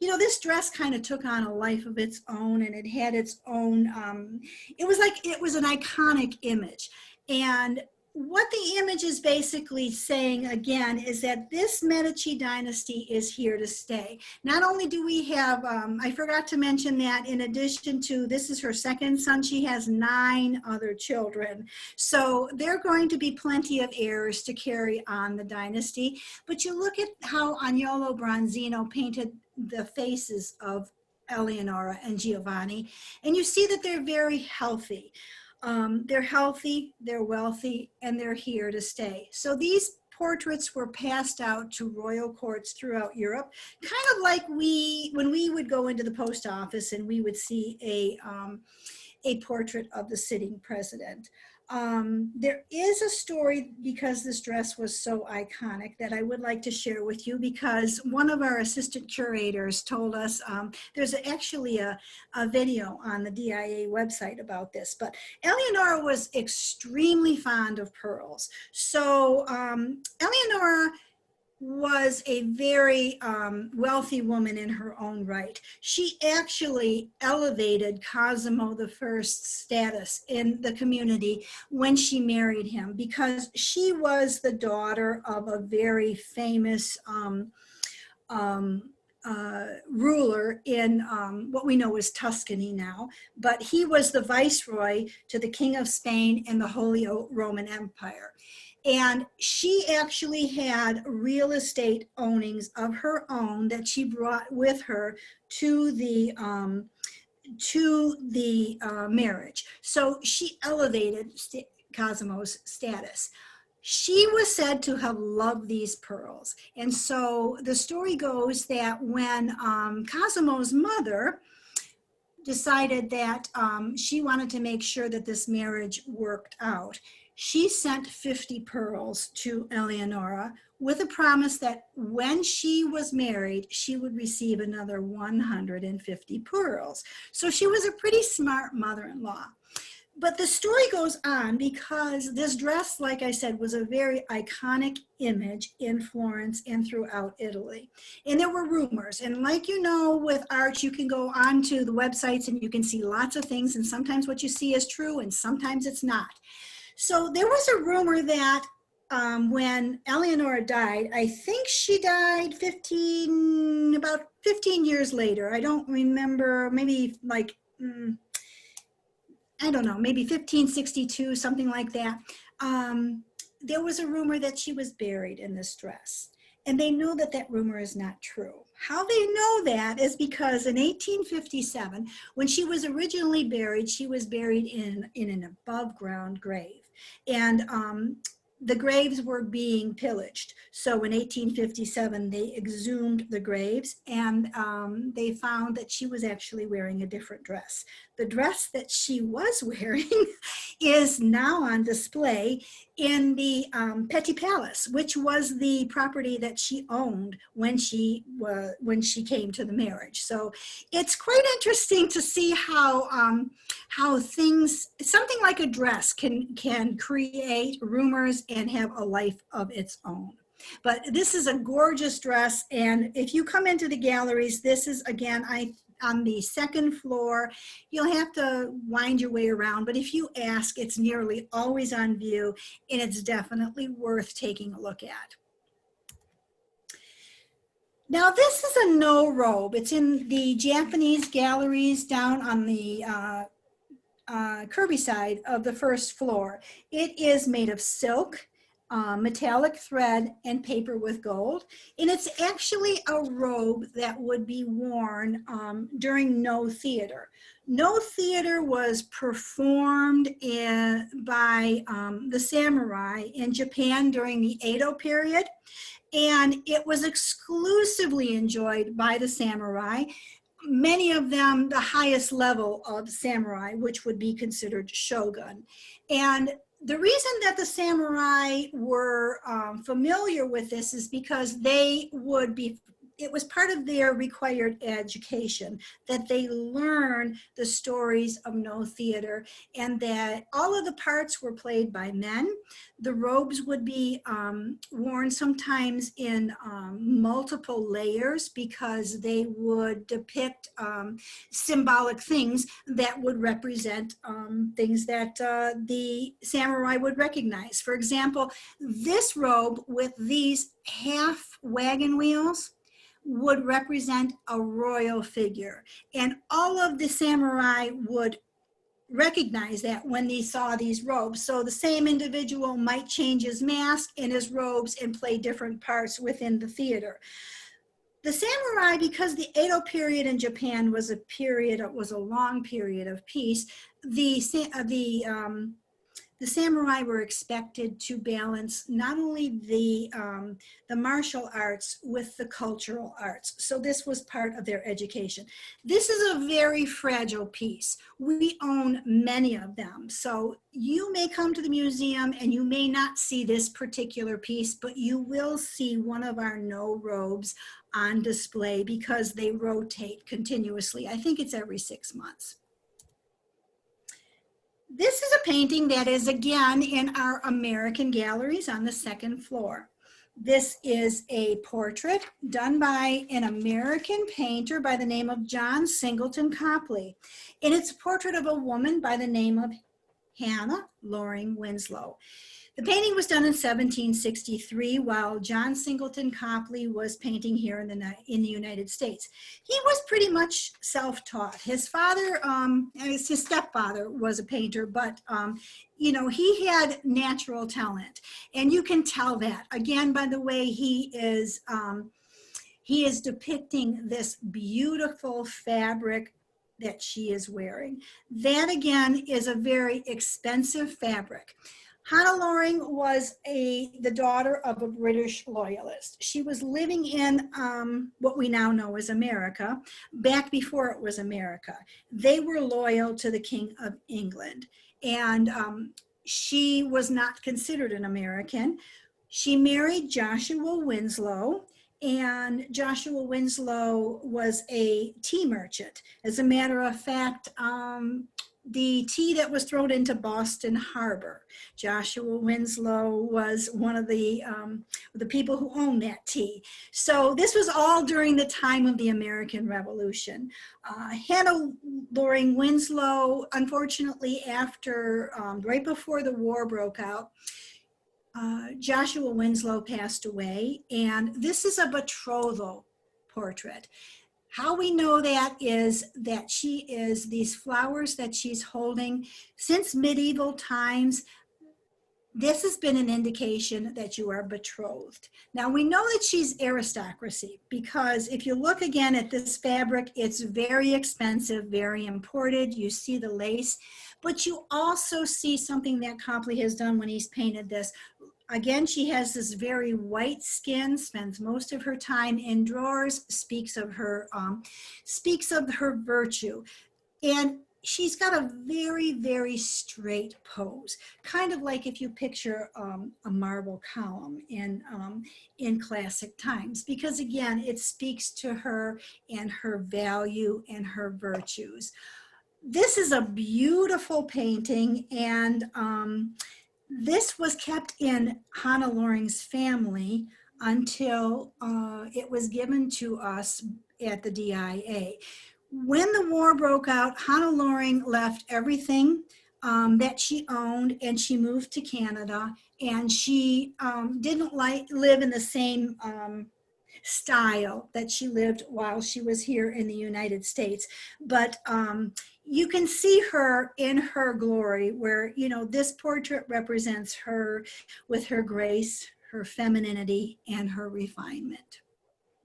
this dress kind of took on a life of its own, and it had its own, it was an iconic image. And what the image is basically saying again is that this Medici dynasty is here to stay. Not only do we have, I forgot to mention that in addition to, this is her second son, she has 9 other children. So there are going to be plenty of heirs to carry on the dynasty. But you look at how Agnolo Bronzino painted the faces of Eleonora and Giovanni, and you see that they're very healthy. They're healthy, they're wealthy, and they're here to stay. So these portraits were passed out to royal courts throughout Europe, kind of like when we would go into the post office and we would see a portrait of the sitting president. There is a story, because this dress was so iconic, that I would like to share with you, because one of our assistant curators told us, there's actually a video on the DIA website about this, but Eleonora was extremely fond of pearls. So Eleonora was a very wealthy woman in her own right. She actually elevated Cosimo I's status in the community when she married him, because she was the daughter of a very famous ruler in what we know as Tuscany now, but he was the viceroy to the King of Spain and the Holy Roman Empire. And she actually had real estate ownings of her own that she brought with her to the marriage. So she elevated Cosimo's status. She was said to have loved these pearls. And so the story goes that when Cosimo's mother decided that she wanted to make sure that this marriage worked out, she sent 50 pearls to Eleonora with a promise that when she was married, she would receive another 150 pearls. So she was a pretty smart mother-in-law. But the story goes on because this dress, like I said, was a very iconic image in Florence and throughout Italy. And there were rumors. And like you know, with art, you can go onto the websites and you can see lots of things. And sometimes what you see is true and sometimes it's not. So there was a rumor that when Eleonora died, I think she died about 15 years later. I don't remember, maybe like, I don't know, maybe 1562, something like that. There was a rumor that she was buried in this dress. And they know that that rumor is not true. How they know that is because in 1857, when she was originally buried, she was buried in an above ground grave. And the graves were being pillaged. So in 1857, they exhumed the graves and they found that she was actually wearing a different dress. The dress that she was wearing is now on display in the Petit Palace, which was the property that she owned when she came to the marriage. So it's quite interesting to see how things, something like a dress can create rumors and have a life of its own. But this is a gorgeous dress, and if you come into the galleries, this is again on the second floor. You'll have to wind your way around, but if you ask, it's nearly always on view, and it's definitely worth taking a look at. Now this is a no robe. It's in the Japanese galleries down on the Kirby side of the first floor. It is made of silk, metallic thread, and paper with gold. And it's actually a robe that would be worn during no theater. No theater was performed by the samurai in Japan during the Edo period. And it was exclusively enjoyed by the samurai. Many of them the highest level of samurai, which would be considered shogun. And the reason that the samurai were familiar with this is because they would be it was part of their required education that they learn the stories of no theater, and that all of the parts were played by men. The robes would be worn sometimes in multiple layers because they would depict symbolic things that would represent things that the samurai would recognize. For example, this robe with these half wagon wheels would represent a royal figure. And all of the samurai would recognize that when they saw these robes. So the same individual might change his mask and his robes and play different parts within the theater. The samurai, because the Edo period in Japan was a long period of peace, the samurai were expected to balance not only the martial arts with the cultural arts. So this was part of their education. This is a very fragile piece. We own many of them. So you may come to the museum and you may not see this particular piece, but you will see one of our No robes on display because they rotate continuously. I think it's every 6 months. This is a painting that is again in our American galleries on the second floor. This is a portrait done by an American painter by the name of John Singleton Copley. And it's a portrait of a woman by the name of Hannah Loring Winslow. The painting was done in 1763 while John Singleton Copley was painting here in the United States. He was pretty much self-taught. His father, his stepfather was a painter, but you know, he had natural talent. And you can tell that, again, by the way he is depicting this beautiful fabric that she is wearing. That, again, is a very expensive fabric. Hannah Loring was the daughter of a British loyalist. She was living in what we now know as America, back before it was America. They were loyal to the King of England, and she was not considered an American. She married Joshua Winslow, and Joshua Winslow was a tea merchant. As a matter of fact, the tea that was thrown into Boston Harbor, Joshua Winslow was one of the people who owned that tea. So this was all during the time of the American Revolution. Hannah Loring Winslow, unfortunately, after right before the war broke out, Joshua Winslow passed away, and this is a betrothal portrait. How we know that is that she is, these flowers that she's holding since medieval times, this has been an indication that you are betrothed. Now we know that she's aristocracy because if you look again at this fabric, it's very expensive, very imported. You see the lace, but you also see something that Copley has done when he's painted this. Again, she has this very white skin, spends most of her time indoors, speaks of her virtue. And she's got a very, very straight pose, kind of like if you picture a marble column in classic times, because again, it speaks to her and her value and her virtues. This is a beautiful painting, and this was kept in Hannah Loring's family until it was given to us at the DIA. When the war broke out, Hannah Loring left everything that she owned, and she moved to Canada, and she didn't live in the same style that she lived while she was here in the United States. But you can see her in her glory, where, you know, this portrait represents her with her grace, her femininity, and her refinement.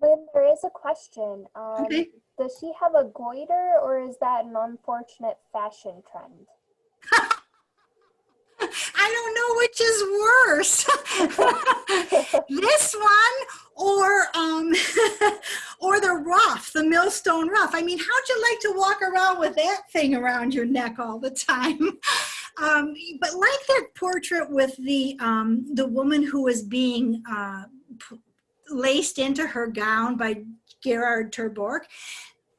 Lynn, there is a question. Okay. Does she have a goiter, or is that an unfortunate fashion trend? I don't know which is worse, this one or the ruff, the millstone ruff. I mean, how'd you like to walk around with that thing around your neck all the time? But like that portrait with the woman who was being laced into her gown by Gerard Terborch.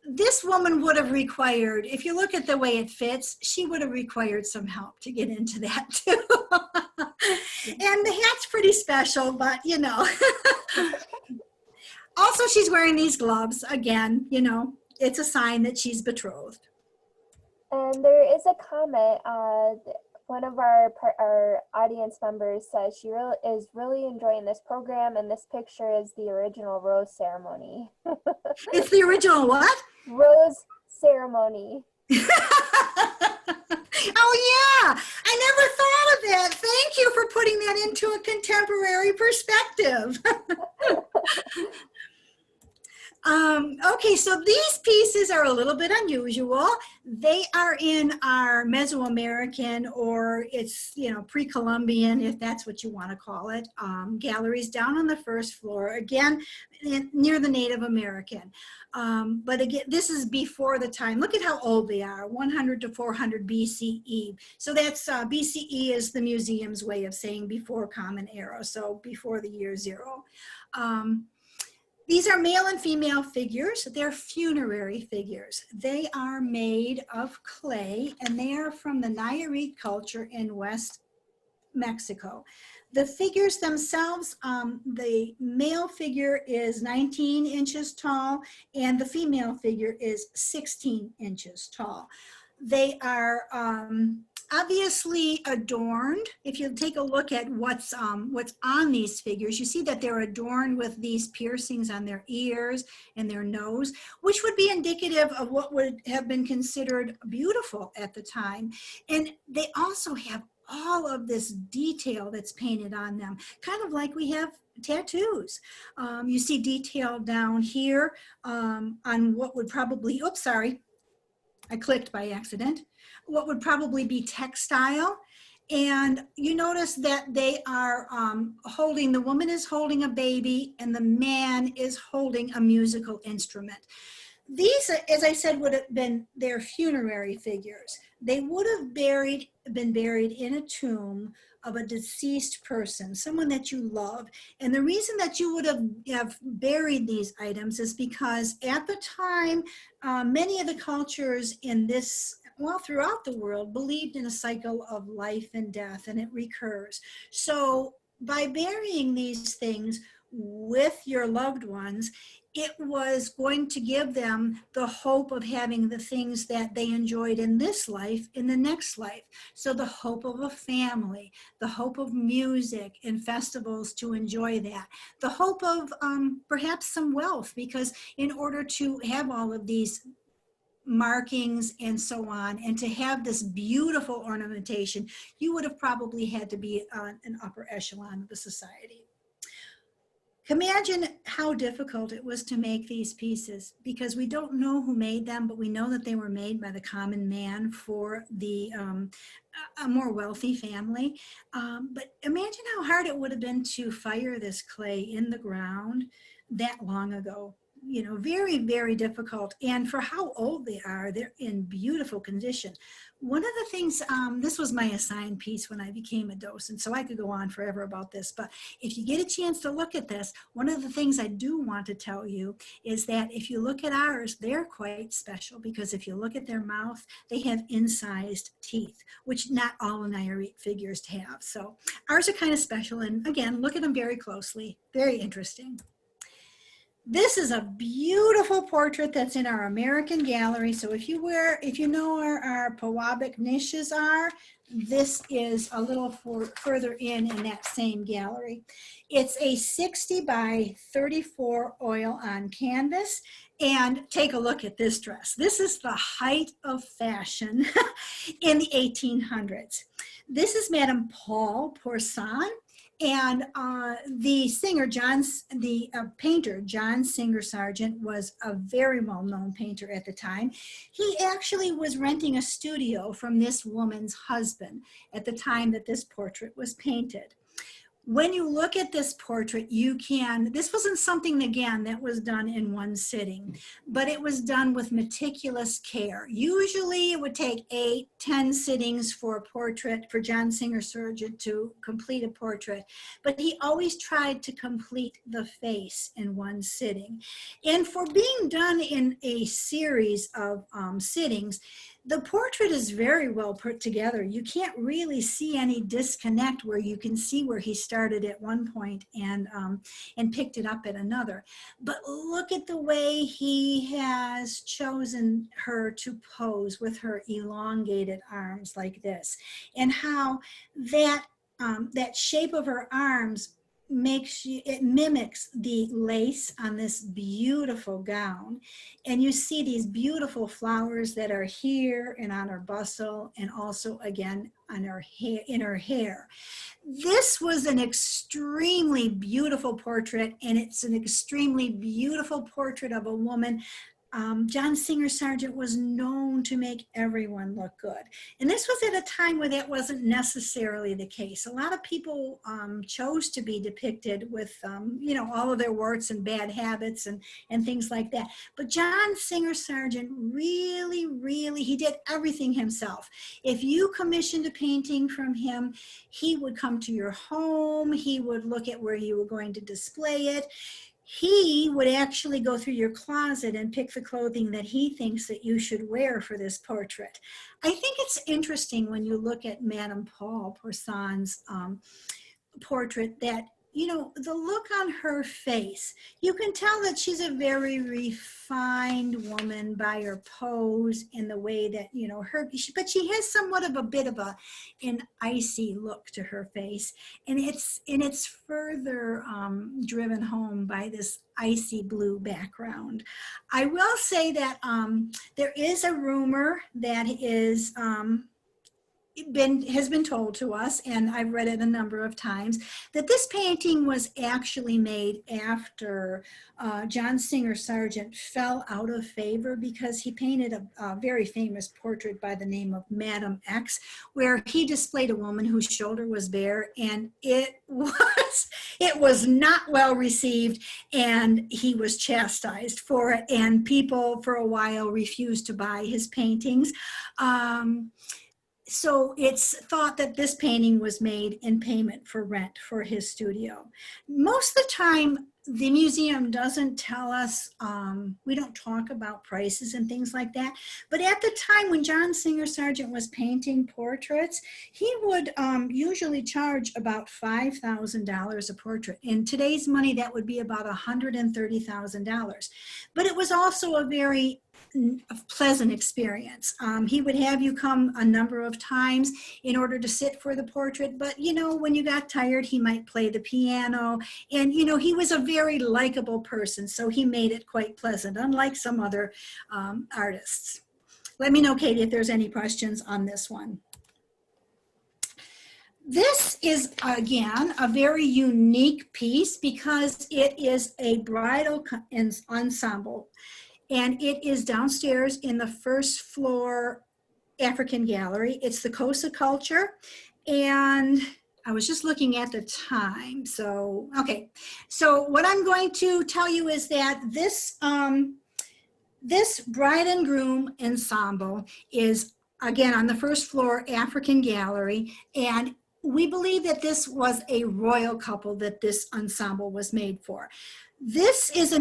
This woman would have required, if you look at the way it fits, she would have required some help to get into that too. And the hat's pretty special, but you know. Also, she's wearing these gloves. Again, you know, it's a sign that she's betrothed. And there is a comment. One of our audience members says she is really enjoying this program, and this picture is the original rose ceremony. It's the original what? Rose ceremony. Oh yeah, I never thought of that. Thank you for putting that into a contemporary perspective. Okay, so these pieces are a little bit unusual. They are in our Mesoamerican, or it's, you know, pre-Columbian, if that's what you want to call it, galleries down on the first floor, again, near the Native American. But again, this is before the time. Look at how old they are, 100 to 400 BCE. So that's, BCE is the museum's way of saying before Common Era, so before the year 0. These are male and female figures. They're funerary figures. They are made of clay, and they are from the Nayarit culture in West Mexico. The figures themselves, the male figure is 19 inches tall, and the female figure is 16 inches tall. They are obviously adorned. If you take a look at what's on these figures, you see that they're adorned with these piercings on their ears and their nose, which would be indicative of what would have been considered beautiful at the time. And they also have all of this detail that's painted on them, kind of like we have tattoos. You see detail down here on what would probably, oops, sorry, I clicked by accident, what would probably be textile. And you notice that they are holding, the woman is holding a baby and the man is holding a musical instrument. These, as I said, would have been their funerary figures. They would have been buried in a tomb of a deceased person, someone that you love. And the reason that you would have buried these items is because at the time, many of the cultures in this, well, throughout the world, believed in a cycle of life and death, and it recurs. So by burying these things with your loved ones, it was going to give them the hope of having the things that they enjoyed in this life, in the next life. So the hope of a family, the hope of music and festivals to enjoy that, the hope of perhaps some wealth, because in order to have all of these markings and so on, and to have this beautiful ornamentation, you would have probably had to be on an upper echelon of the society. Imagine how difficult it was to make these pieces, because we don't know who made them, but we know that they were made by the common man for the a more wealthy family. But imagine how hard it would have been to fire this clay in the ground that long ago. You know, very, very difficult. And for how old they are, they're in beautiful condition. One of the things, this was my assigned piece when I became a docent, so I could go on forever about this, but if you get a chance to look at this, one of the things I do want to tell you is that if you look at ours, they're quite special, because if you look at their mouth, they have incised teeth, which not all Nayarit figures have. So ours are kind of special, and again, look at them very closely. Very interesting. This is a beautiful portrait that's in our American gallery. So if you know where our Pewabic niches are, this is a little further in that same gallery. It's a 60 by 34 oil on canvas. And take a look at this dress. This is the height of fashion in the 1800s. This is Madame Paul Pourcent. And the painter, John Singer Sargent, was a very well-known painter at the time. He actually was renting a studio from this woman's husband at the time that this portrait was painted. when you look at this portrait, this wasn't something, again, that was done in one sitting, but it was done with meticulous care. Usually it would take 8-10 sittings for a portrait, for John Singer Sargent to complete a portrait, but he always tried to complete the face in one sitting. And for being done in a series of sittings, the portrait is very well put together. You can't really see any disconnect where you can see where he started at one point and picked it up at another. But look at the way he has chosen her to pose with her elongated arms like this, and how that shape of her arms mimics the lace on this beautiful gown. And you see these beautiful flowers that are here and on her bustle, and also again on her hair, in her hair. This was an extremely beautiful portrait, and it's an extremely beautiful portrait of a woman. John Singer Sargent was known to make everyone look good. And this was at a time where that wasn't necessarily the case. A lot of people chose to be depicted with, all of their warts and bad habits and things like that. But John Singer Sargent really, he did everything himself. If you commissioned a painting from him, he would come to your home. He would look at where you were going to display it. He would actually go through your closet and pick the clothing that he thinks that you should wear for this portrait. I think it's interesting when you look at Madame Paul Poussin's portrait that, the look on her face, you can tell that she's a very refined woman by her pose and the way that, but she has somewhat of a bit of an icy look to her face. And it's further driven home by this icy blue background. I will say that there is a rumor that has been told to us, and I've read it a number of times, that this painting was actually made after John Singer Sargent fell out of favor because he painted a very famous portrait by the name of Madame X, where he displayed a woman whose shoulder was bare, and it was not well received, and he was chastised for it, and people for a while refused to buy his paintings. So it's thought that this painting was made in payment for rent for his studio. Most of the time, the museum doesn't tell us, we don't talk about prices and things like that. But at the time when John Singer Sargent was painting portraits, he would usually charge about $5,000 a portrait. In today's money, that would be about $130,000. But it was also a very pleasant experience. He would have you come a number of times in order to sit for the portrait, but when you got tired, he might play the piano, and he was a very likable person, so he made it quite pleasant, unlike some other artists. Let me know, Katie, if there's any questions on this one. This is, again, a very unique piece because it is a bridal ensemble. And it is downstairs in the first floor African gallery. It's the Xhosa culture. And I was just looking at the time. So, okay. So what I'm going to tell you is that this bride and groom ensemble is, again, on the first floor African gallery. And we believe that this was a royal couple that this ensemble was made for. This is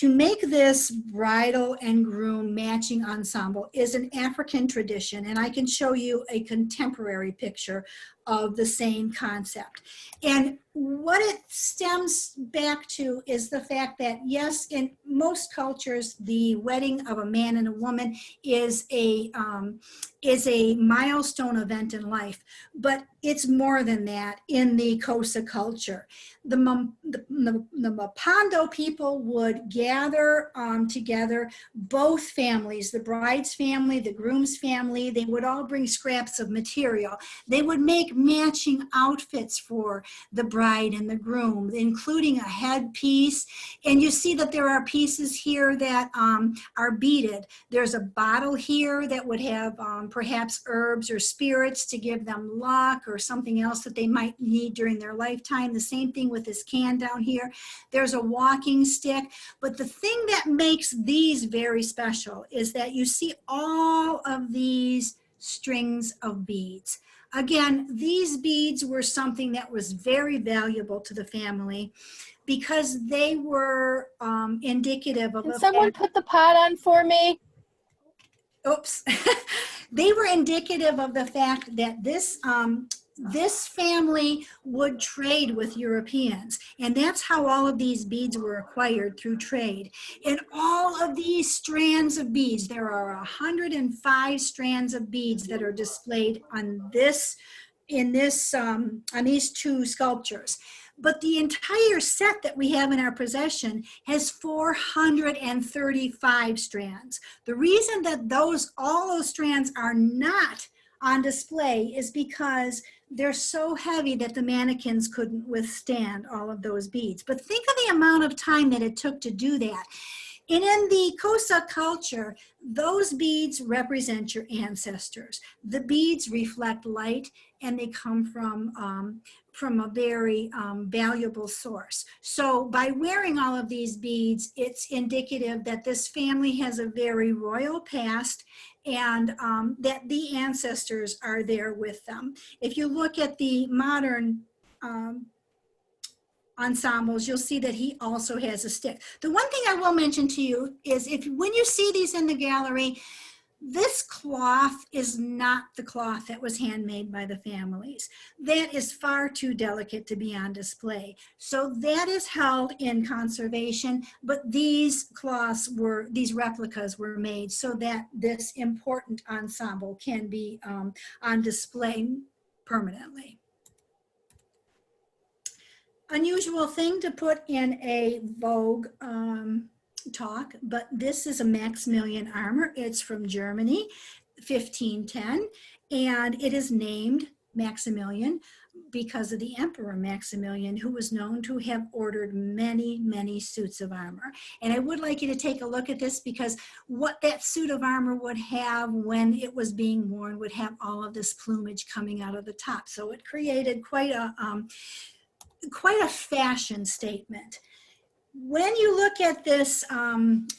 to make this bridal and groom matching ensemble is an African tradition, and I can show you a contemporary picture of the same concept. And what it stems back to is the fact that, yes, in most cultures, the wedding of a man and a woman is a milestone event in life, but it's more than that in the Xhosa culture. The Mapando people would gather together, both families, the bride's family, the groom's family. They would all bring scraps of material. They would make make matching outfits for the bride and the groom, including a headpiece. And you see that there are pieces here that are beaded. There's a bottle here that would have perhaps herbs or spirits to give them luck or something else that they might need during their lifetime. The same thing with this can down here. There's a walking stick. But the thing that makes these very special is that you see all of these strings of beads. Again, these beads were something that was very valuable to the family because they were indicative of Can someone fact. put the pot on for me? Oops. They were indicative of the fact that this family would trade with Europeans. And that's how all of these beads were acquired, through trade. And all of these strands of beads, there are 105 strands of beads that are displayed on on these two sculptures. But the entire set that we have in our possession has 435 strands. The reason that all those strands are not on display is because they're so heavy that the mannequins couldn't withstand all of those beads. But think of the amount of time that it took to do that. And in the Xhosa culture, those beads represent your ancestors. The beads reflect light, and they come from a very valuable source. So by wearing all of these beads, it's indicative that this family has a very royal past, and that the ancestors are there with them. If you look at the modern ensembles, you'll see that he also has a stick. The one thing I will mention to you is when you see these in the gallery, this cloth is not the cloth that was handmade by the families. That is far too delicate to be on display. So that is held in conservation, but these replicas were made so that this important ensemble can be on display permanently. Unusual thing to put in a Vogue talk, but this is a Maximilian armor. It's from Germany, 1510, and it is named Maximilian because of the Emperor Maximilian, who was known to have ordered many, many suits of armor. And I would like you to take a look at this, because what that suit of armor would have when it was being worn would have all of this plumage coming out of the top. So it created quite a fashion statement. When you look at this,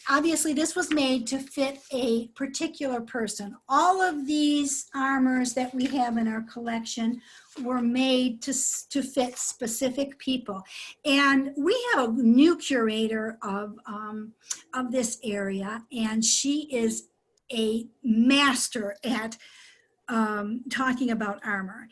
obviously this was made to fit a particular person. All of these armors that we have in our collection were made to fit specific people. And we have a new curator of this area, and she is a master at talking about armor.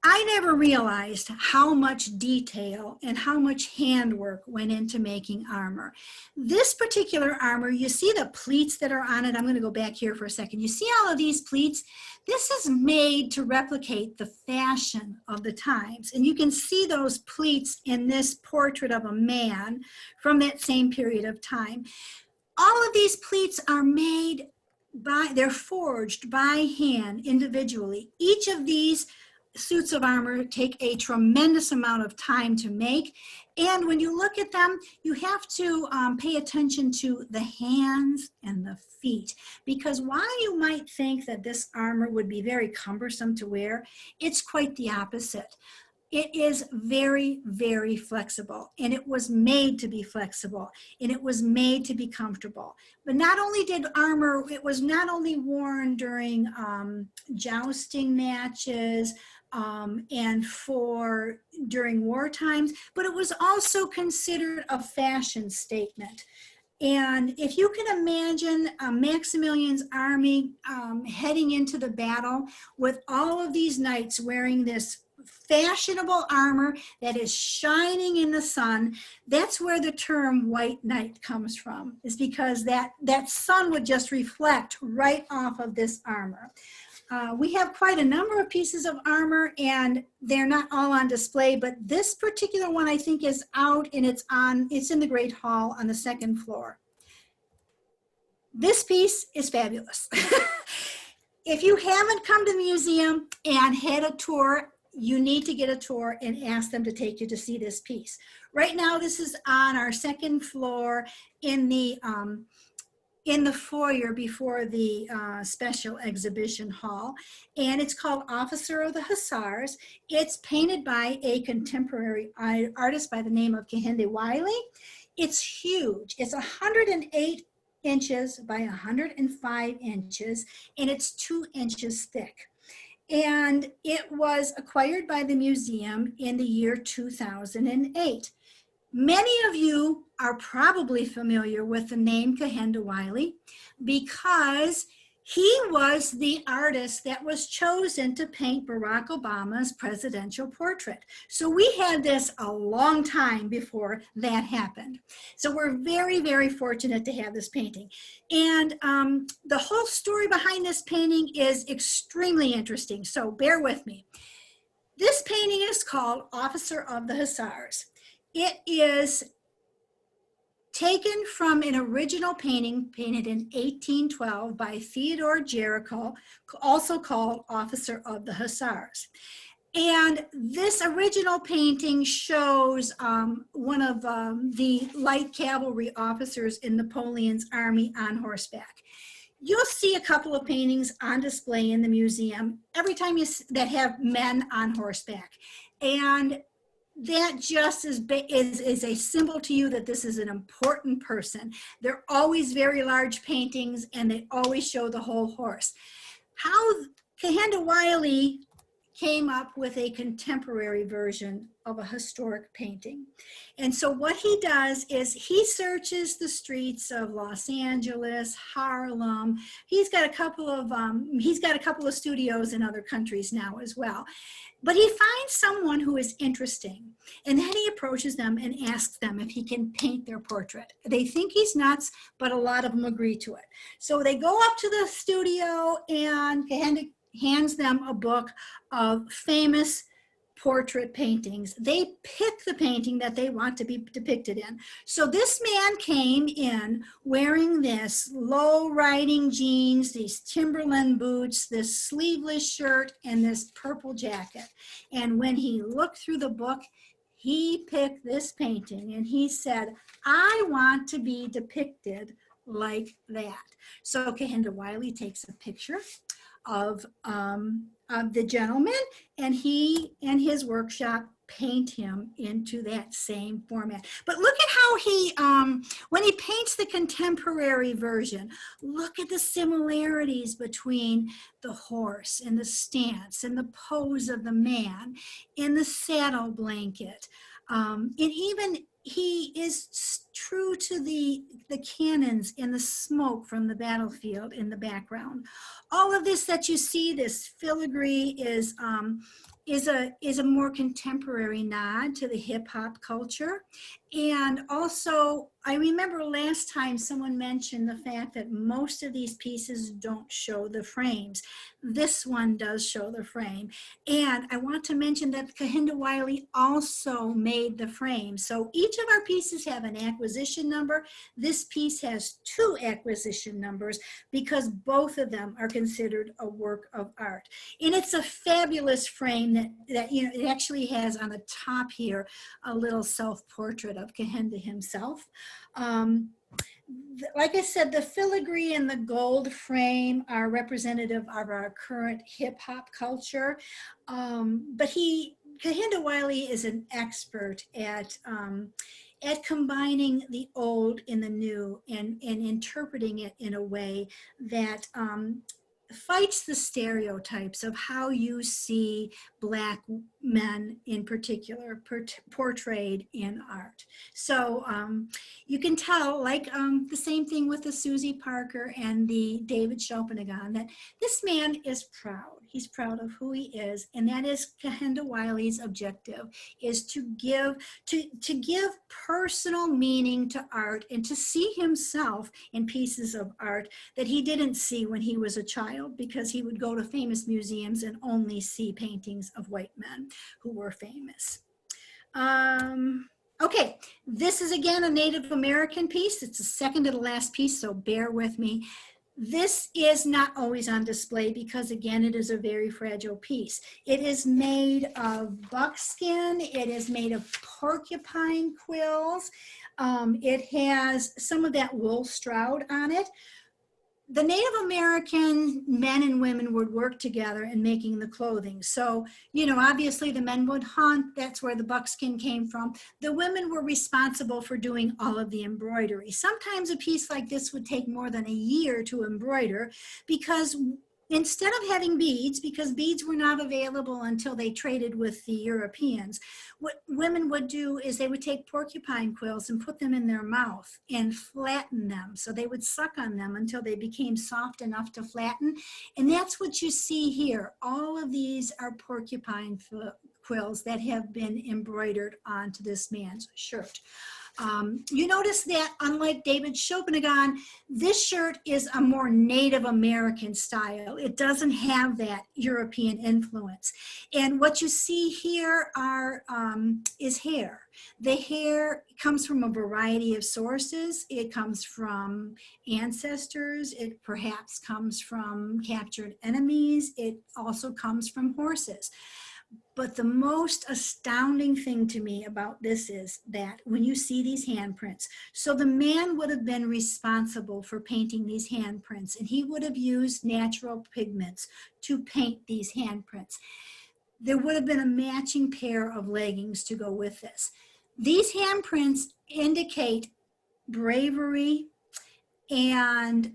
I never realized how much detail and how much handwork went into making armor. This particular armor, you see the pleats that are on it. I'm going to go back here for a second. You see all of these pleats? This is made to replicate the fashion of the times. And you can see those pleats in this portrait of a man from that same period of time. All of these pleats are made they're forged by hand individually. Each of these suits of armor take a tremendous amount of time to make. And when you look at them, you have to pay attention to the hands and the feet, because while you might think that this armor would be very cumbersome to wear, it's quite the opposite. It is very, very flexible, and it was made to be flexible, and it was made to be comfortable. But not only did armor, it was not only worn during jousting matches, and during war times, but it was also considered a fashion statement. And if you can imagine Maximilian's army heading into the battle with all of these knights wearing this fashionable armor that is shining in the sun, that's where the term white knight comes from, is because that sun would just reflect right off of this armor. We have quite a number of pieces of armor, and they're not all on display, but this particular one I think is out, and it's in the Great Hall on the second floor. This piece is fabulous. if you haven't come to the museum and had a tour, you need to get a tour and ask them to take you to see this piece. Right now, this is on our second floor in the foyer before the special exhibition hall, and it's called Officer of the Hussars. It's painted by a contemporary artist by the name of Kehinde Wiley. It's huge. It's 108 inches by 105 inches, and it's 2 inches thick. And it was acquired by the museum in the year 2008. Many of you are probably familiar with the name Kehinde Wiley because he was the artist that was chosen to paint Barack Obama's presidential portrait. So we had this a long time before that happened. So we're very, very fortunate to have this painting. And the whole story behind this painting is extremely interesting, so bear with me. This painting is called Officer of the Hussars. It is taken from an original painting painted in 1812 by Theodore Jericho, also called Officer of the Hussars. And this original painting shows one of the light cavalry officers in Napoleon's army on horseback. You'll see a couple of paintings on display in the museum every time that have men on horseback. And that just is a symbol to you that this is an important person. They're always very large paintings and they always show the whole horse. How Kehinde Wiley came up with a contemporary version of a historic painting. And so what he does is he searches the streets of Los Angeles, Harlem. He's got a couple of studios in other countries now as well. But he finds someone who is interesting, and then he approaches them and asks them if he can paint their portrait. They think he's nuts, but a lot of them agree to it. So they go up to the studio, and Kehinde hands them a book of famous portrait paintings. They pick the painting that they want to be depicted in. So this man came in wearing this low-riding jeans, these Timberland boots, this sleeveless shirt, and this purple jacket. And when he looked through the book, he picked this painting and he said, I want to be depicted like that. So Kehinde Wiley takes a picture of the gentleman, and he and his workshop paint him into that same format. But look at how he, when he paints the contemporary version, look at the similarities between the horse and the stance and the pose of the man and the saddle blanket. And even he is true to the cannons and the smoke from the battlefield in the background. All of this that you see, this filigree is a more contemporary nod to the hip hop culture. And also, I remember last time someone mentioned the fact that most of these pieces don't show the frames. This one does show the frame. And I want to mention that Kehinde Wiley also made the frame. So each of our pieces have an acquisition number. This piece has 2 acquisition numbers because both of them are considered a work of art. And it's a fabulous frame that you know, it actually has on the top here a little self-portrait of Kehinde himself. Like I said, the filigree and the gold frame are representative of our current hip hop culture. But Kehinde Wiley is an expert at combining the old and the new and interpreting it in a way that fights the stereotypes of how you see Black men in particular portrayed in art. So you can tell, like the same thing with the Susie Parker and the David Chopinagon, that this man is proud. He's proud of who he is, and that is Kehinde Wiley's objective, is to give personal meaning to art and to see himself in pieces of art that he didn't see when he was a child, because he would go to famous museums and only see paintings of white men who were famous. Okay, this is again a Native American piece. It's the second to the last piece, so bear with me. This is not always on display because, again, it is a very fragile piece. It is made of buckskin. It is made of porcupine quills. It has some of that wool stroud on it. The Native American men and women would work together in making the clothing. So, you know, obviously the men would hunt. That's where the buckskin came from. The women were responsible for doing all of the embroidery. Sometimes a piece like this would take more than a year to embroider because instead of having beads, because beads were not available until they traded with the Europeans, what women would do is they would take porcupine quills and put them in their mouth and flatten them. So they would suck on them until they became soft enough to flatten. And that's what you see here. All of these are porcupine quills that have been embroidered onto this man's shirt. You notice that unlike David Chopinagon, this shirt is a more Native American style. It doesn't have that European influence. And what you see here is hair. The hair comes from a variety of sources. It comes from ancestors. It perhaps comes from captured enemies. It also comes from horses. But the most astounding thing to me about this is that when you see these handprints, so the man would have been responsible for painting these handprints, and he would have used natural pigments to paint these handprints. There would have been a matching pair of leggings to go with this. These handprints indicate bravery and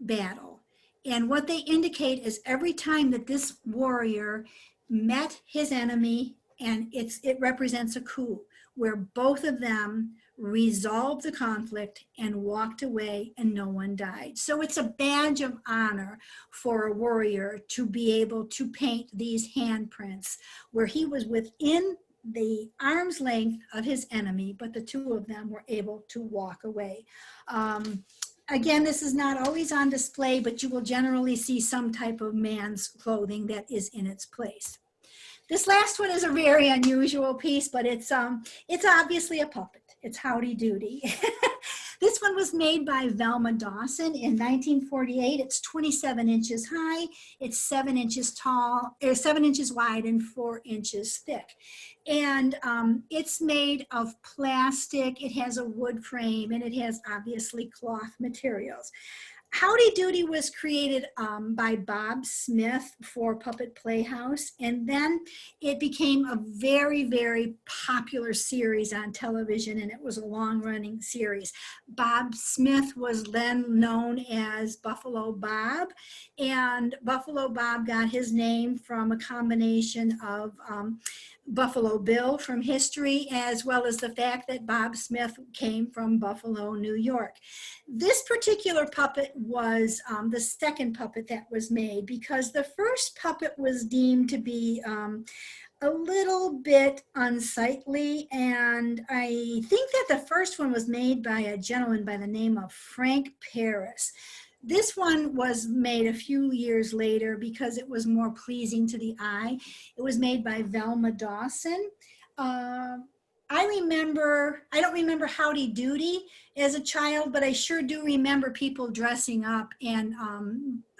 battle. And what they indicate is every time that this warrior met his enemy, and it represents a coup where both of them resolved the conflict and walked away and no one died. So it's a badge of honor for a warrior to be able to paint these handprints where he was within the arm's length of his enemy, but the two of them were able to walk away. Again, this is not always on display, but you will generally see some type of man's clothing that is in its place. This last one is a very unusual piece, but it's obviously a puppet. It's Howdy Doody. This one was made by Velma Dawson in 1948. It's 27 inches high. It's 7 inches tall, or 7 inches wide and 4 inches thick. And it's made of plastic. It has a wood frame, and it has obviously cloth materials. Howdy Doody was created by Bob Smith for Puppet Playhouse, and then it became a very, very popular series on television, and it was a long-running series. Bob Smith was then known as Buffalo Bob, and Buffalo Bob got his name from a combination of Buffalo Bill from history, as well as the fact that Bob Smith came from Buffalo, New York. This particular puppet was the second puppet that was made because the first puppet was deemed to be a little bit unsightly, and I think that the first one was made by a gentleman by the name of Frank Paris. This one was made a few years later because it was more pleasing to the eye. It was made by Velma Dawson. I don't remember Howdy Doody as a child, but I sure do remember people dressing up and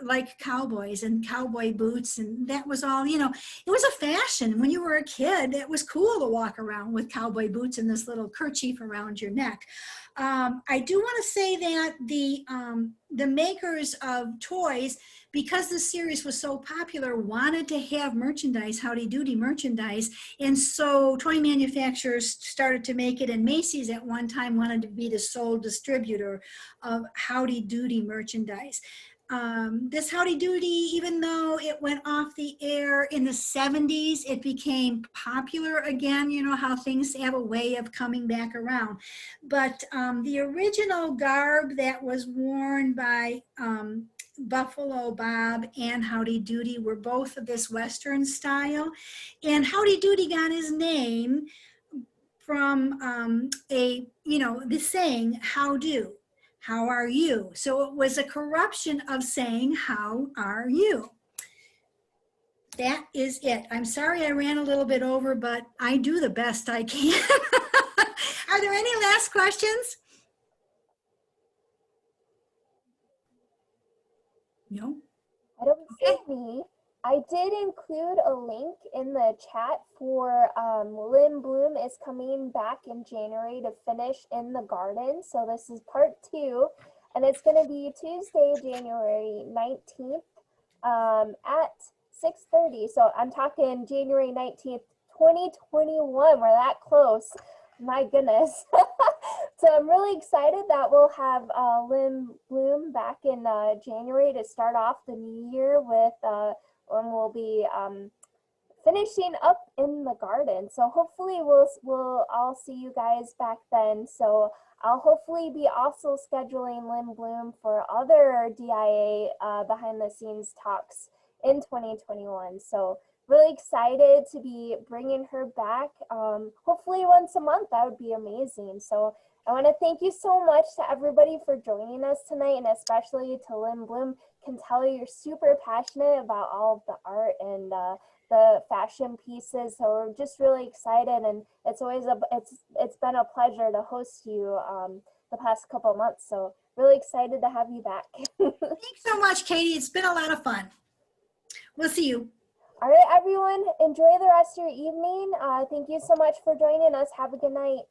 like cowboys and cowboy boots, and that was all, you know, it was a fashion. When you were a kid, it was cool to walk around with cowboy boots and this little kerchief around your neck. I do want to say that the makers of toys, because the series was so popular, wanted to have merchandise, Howdy Doody merchandise, and so toy manufacturers started to make it, and Macy's at one time wanted to be the sole distributor of Howdy Doody merchandise. This Howdy Doody, even though it went off the air in the 70s, it became popular again. You know how things have a way of coming back around. But the original garb that was worn by Buffalo Bob and Howdy Doody were both of this Western style. And Howdy Doody got his name from the saying, how do? How are you? So it was a corruption of saying, how are you? That is it. I'm sorry I ran a little bit over, but I do the best I can. Are there any last questions? No? I don't see Okay. any. I did include a link in the chat for Lynn Bloom is coming back in January to finish in the garden. So this is part 2, and it's going to be Tuesday, January 19th at 6:30. So I'm talking January 19th, 2021. We're that close. My goodness. So I'm really excited that we'll have Lynn Bloom back in January to start off the new year with when we'll be finishing up in the garden. So hopefully we'll all see you guys back then. So I'll hopefully be also scheduling Lynn Bloom for other DIA behind the scenes talks in 2021. So really excited to be bringing her back. Hopefully once a month, that would be amazing. So I want to thank you so much to everybody for joining us tonight, and especially to Lynn Bloom. Can tell you're super passionate about all of the art and the fashion pieces. So we're just really excited, and it's always it's been a pleasure to host you the past couple of months. So really excited to have you back. Thanks so much, Katie. It's been a lot of fun. We'll see you. All right, everyone, enjoy the rest of your evening. Thank you so much for joining us. Have a good night.